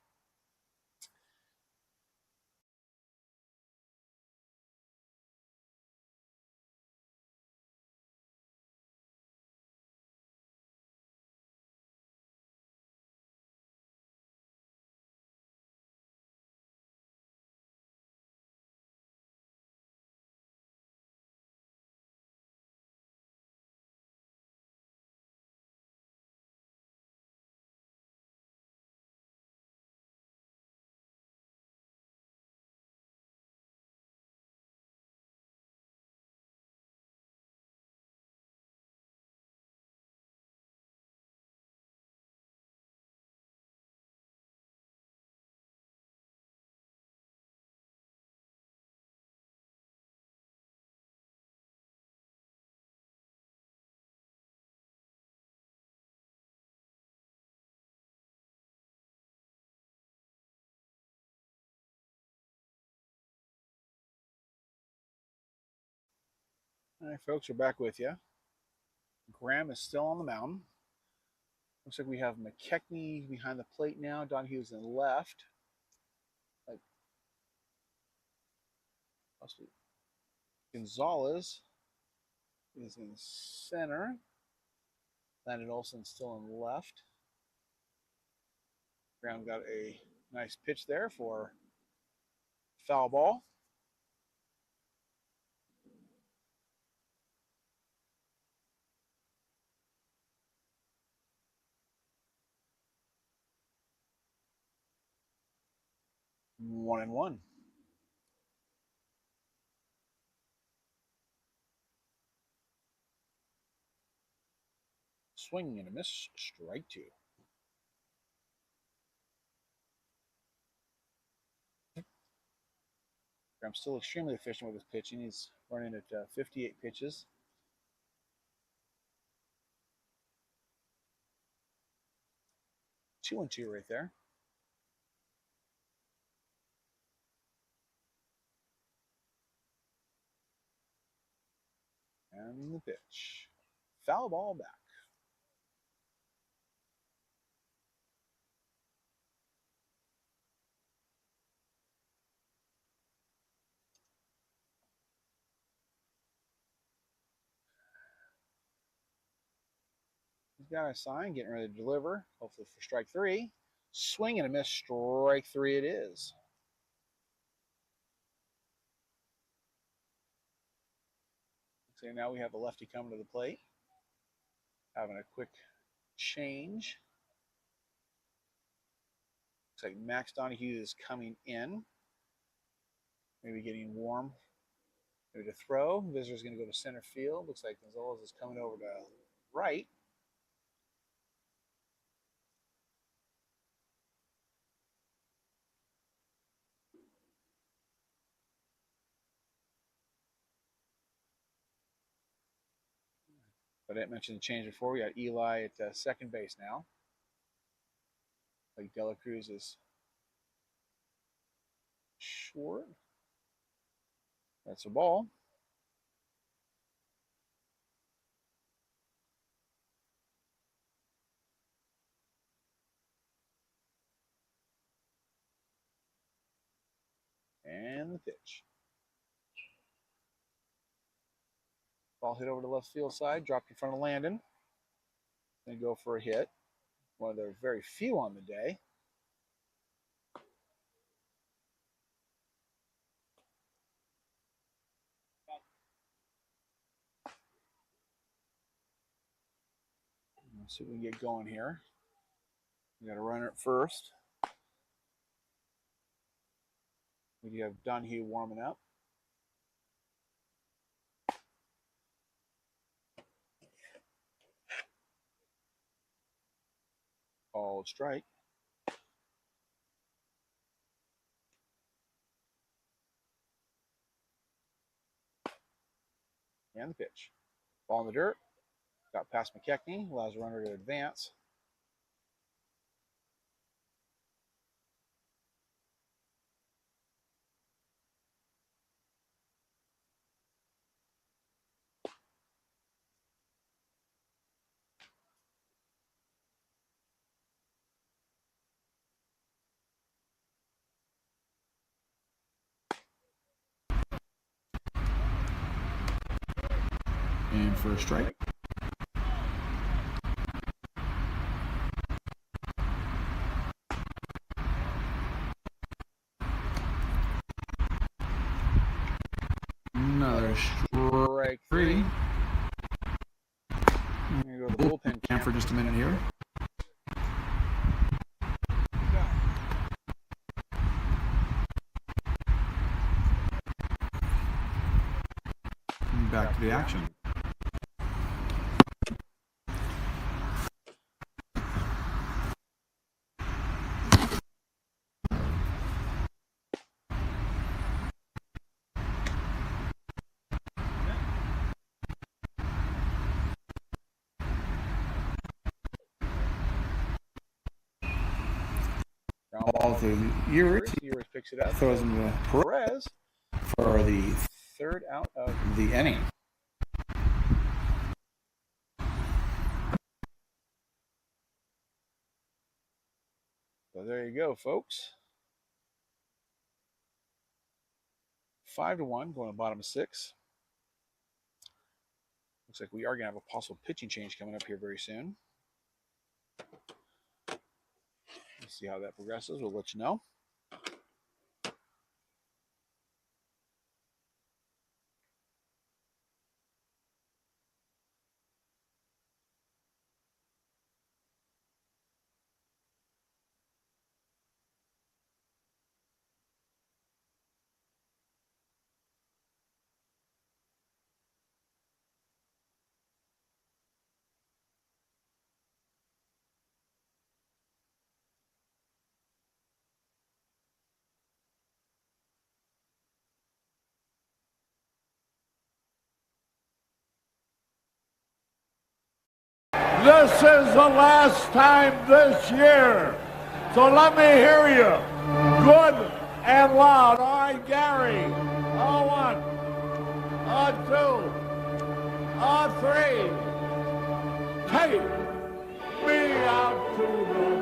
All right, folks, we're back with you. Graham is still on the mound. Looks like we have McKechnie behind the plate now. Donahue's in left. Gonzalez is in center. Landon Olson still in left. Graham got a nice pitch there for foul ball. One and one. Swing and a miss. Strike 2. I'm still extremely efficient with his pitching. He's running at 58 pitches. 2-2 right there. And the pitch. Foul ball back. He's got a sign, getting ready to deliver, hopefully for strike 3. Swing and a miss, strike 3 it is. So now we have the lefty coming to the plate. Having a quick change. Looks like Max Donahue is coming in. Maybe getting warm. Maybe to throw. Visitor's going to go to center field. Looks like Gonzalez is coming over to right. But I didn't mention the change before. We got Eli at second base now. Like Dela Cruz is short. That's a ball. And the pitch. Ball hit over to left field side, dropped in front of Landon. Then go for a hit. One of their very few on the day. Let's see if we can get going here. We got a runner at first. We do have Donahue warming up. Called strike. And the pitch. Ball in the dirt. Got past McKechnie. Allows the runner to advance. And for a strike. Another strike 3. I'm going to go to the bullpen camp for just a minute here. And back to the action. Ground ball to Uric. Uric picks it up. Throws him to Perez for the third out of the inning. So there you go, folks. 5-1, going to the bottom of 6. Looks like we are going to have a possible pitching change coming up here very soon. Let's see how that progresses. We'll let you know. This is the last time this year. So let me hear you. Good and loud. All right, Gary. On one. On two. On three. Take me out to the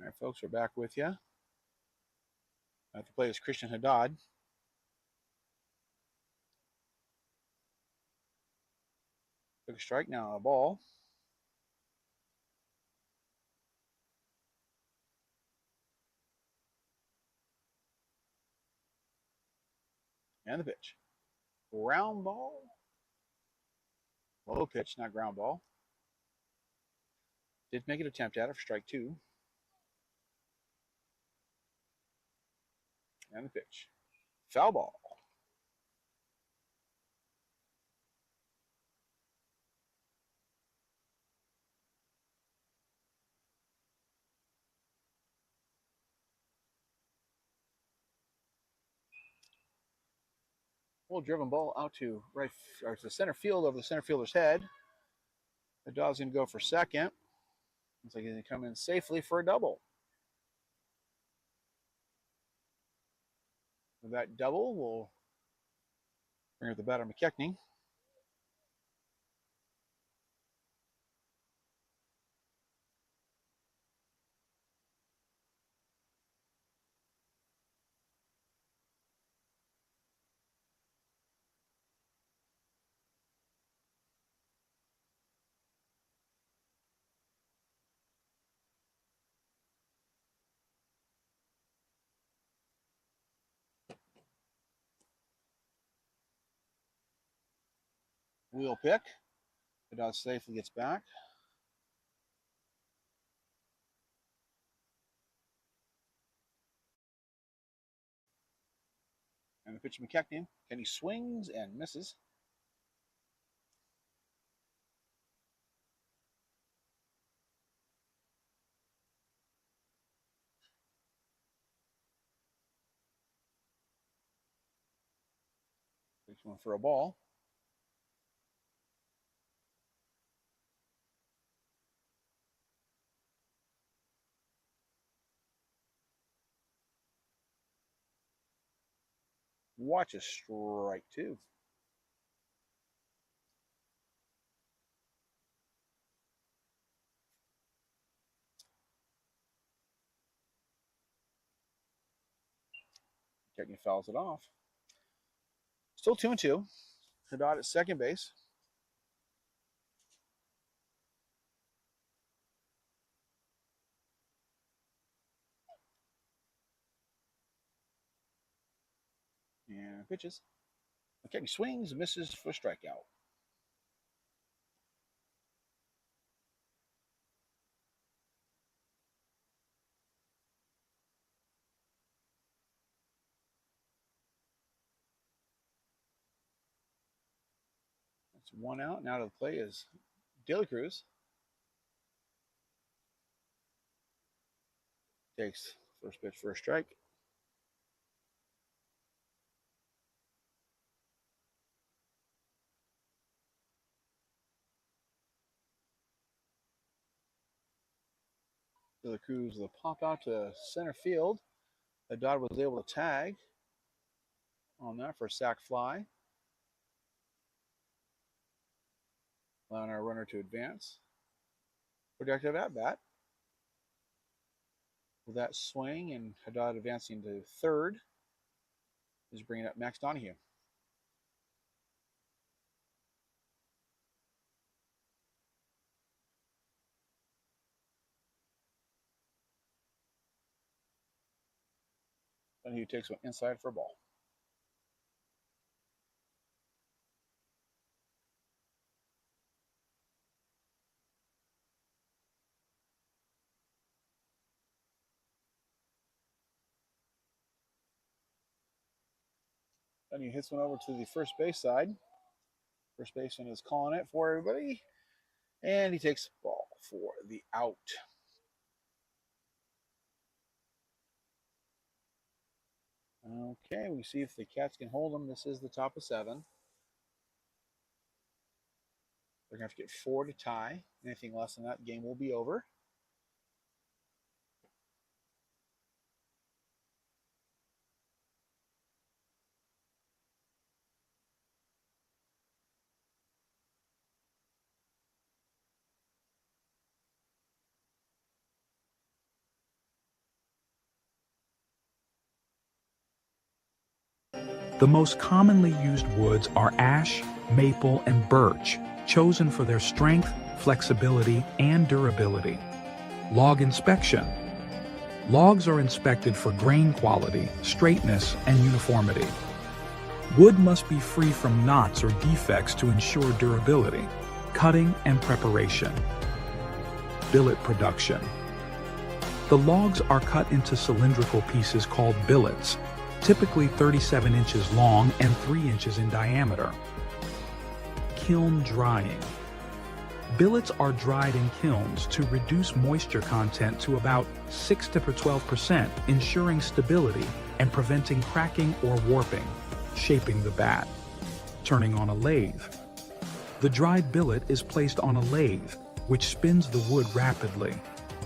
All right, folks, we're back with you. The play is Christian Haddad. Took a strike, now a ball. And the pitch. Ground ball. Low pitch, not ground ball. Did make an attempt at it for strike two. And the pitch. Foul ball. Well, driven ball out to right or to center field over the center fielder's head. The dog's going to go for second. Looks like he's going to come in safely for a double. With that double, we'll bring up the batter, McKechnie. Wheel pick. The dog safely gets back. And the pitch to McKechnie. Kenny swings and misses. Takes one for a ball. Watch a strike two. McKechnie fouls it off. Still 2-2. Haddad at second base. And pitches. McKechnie swings, misses for a strikeout. That's one out. Now to the play is De La Cruz. Takes first pitch for a strike. De La Cruz will pop out to center field. Haddad was able to tag on that for a sac fly, allowing our runner to advance. Productive at bat. With that swing and Haddad advancing to third, is bringing up Max Donahue. And he takes one inside for a ball. Then he hits one over to the first base side. First baseman is calling it for everybody. And he takes the ball for the out. Okay, we see if the Cats can hold them. This is the top of 7. They're going to have to get 4 to tie. Anything less than that, the game will be over. The most commonly used woods are ash, maple, and birch, chosen for their strength, flexibility, and durability. Log inspection. Logs are inspected for grain quality, straightness, and uniformity. Wood must be free from knots or defects to ensure durability. Cutting and preparation. Billet production. The logs are cut into cylindrical pieces called billets, typically 37 inches long and 3 inches in diameter. Kiln drying. Billets are dried in kilns to reduce moisture content to about 6 to 12%, ensuring stability and preventing cracking or warping. Shaping the bat. Turning on a lathe. The dried billet is placed on a lathe, which spins the wood rapidly.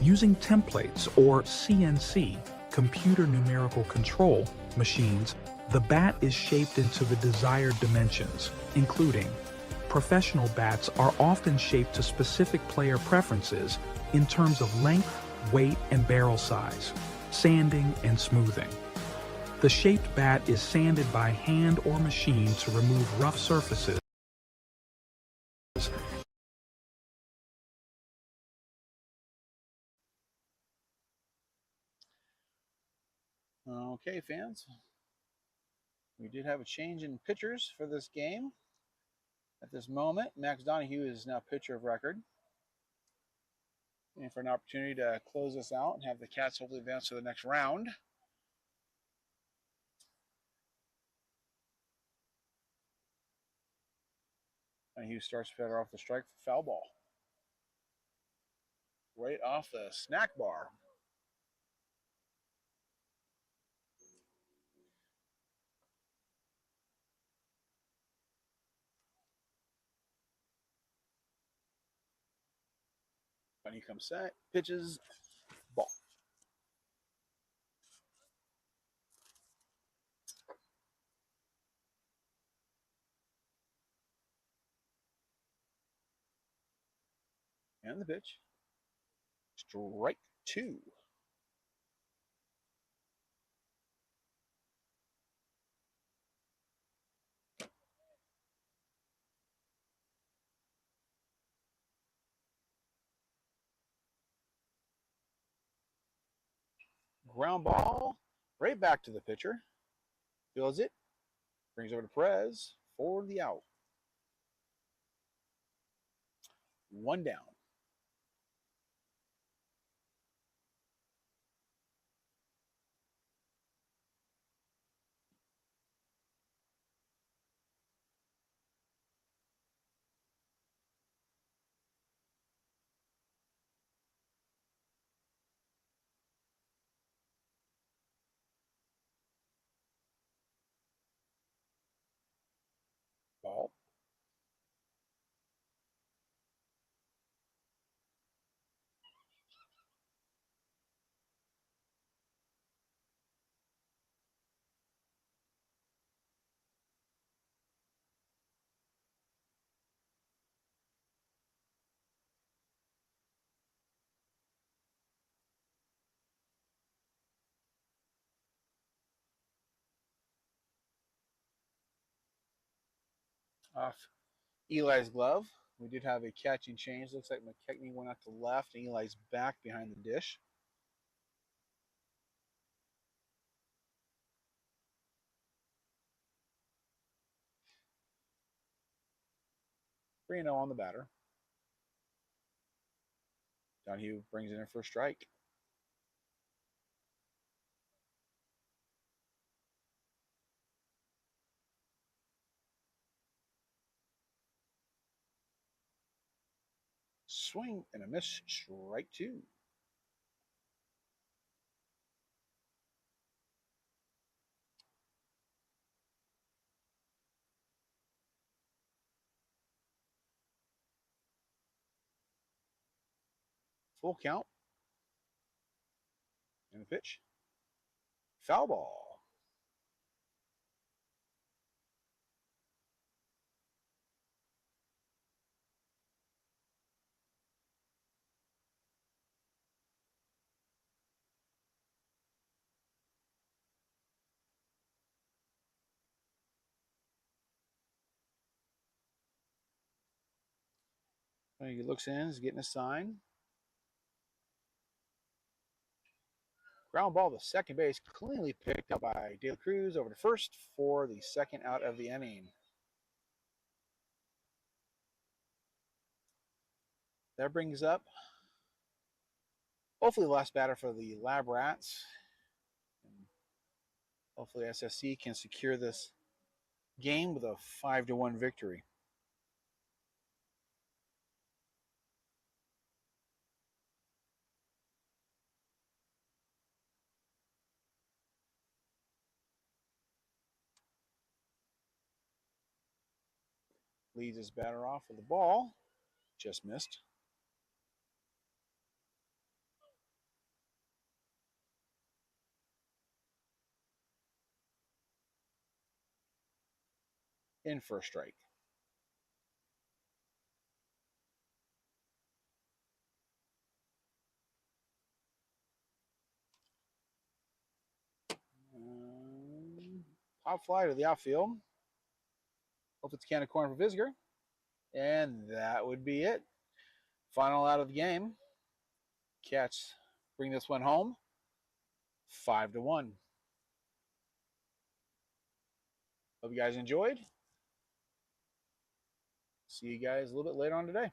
Using templates or CNC, computer numerical control, machines, the bat is shaped into the desired dimensions, including professional bats are often shaped to specific player preferences in terms of length, weight, and barrel size, sanding and smoothing. The shaped bat is sanded by hand or machine to remove rough surfaces. Okay, fans. We did have a change in pitchers for this game. At this moment, Max Donahue is now pitcher of record. And for an opportunity to close this out and have the Cats hopefully advance to the next round. Donahue starts better off the strike for foul ball. Right off the snack bar. Donahue comes set, pitches, ball. And the pitch. Strike 2. Ground ball right back to the pitcher. Feels it. Brings over to Perez for the out. 1 down. Ball. Off Eli's glove. We did have a catching change. Looks like McKechnie went out to left, and Eli's back behind the dish. 3-0 on the batter. Donahue brings it in for a strike. Swing and a miss, strike 2. Full count. And the pitch. Foul ball. He looks in, he's getting a sign. Ground ball to second base, cleanly picked up by De La Cruz over to first for the second out of the inning. That brings up hopefully the last batter for the Lab Rats. And hopefully SSC can secure this game with a 5-1 victory. Leads his batter off with the ball. Just missed. In for a strike. Pop fly to the outfield. Hope it's can of corn for Visger. And that would be it. Final out of the game. Cats bring this one home. 5-1. Hope you guys enjoyed. See you guys a little bit later on today.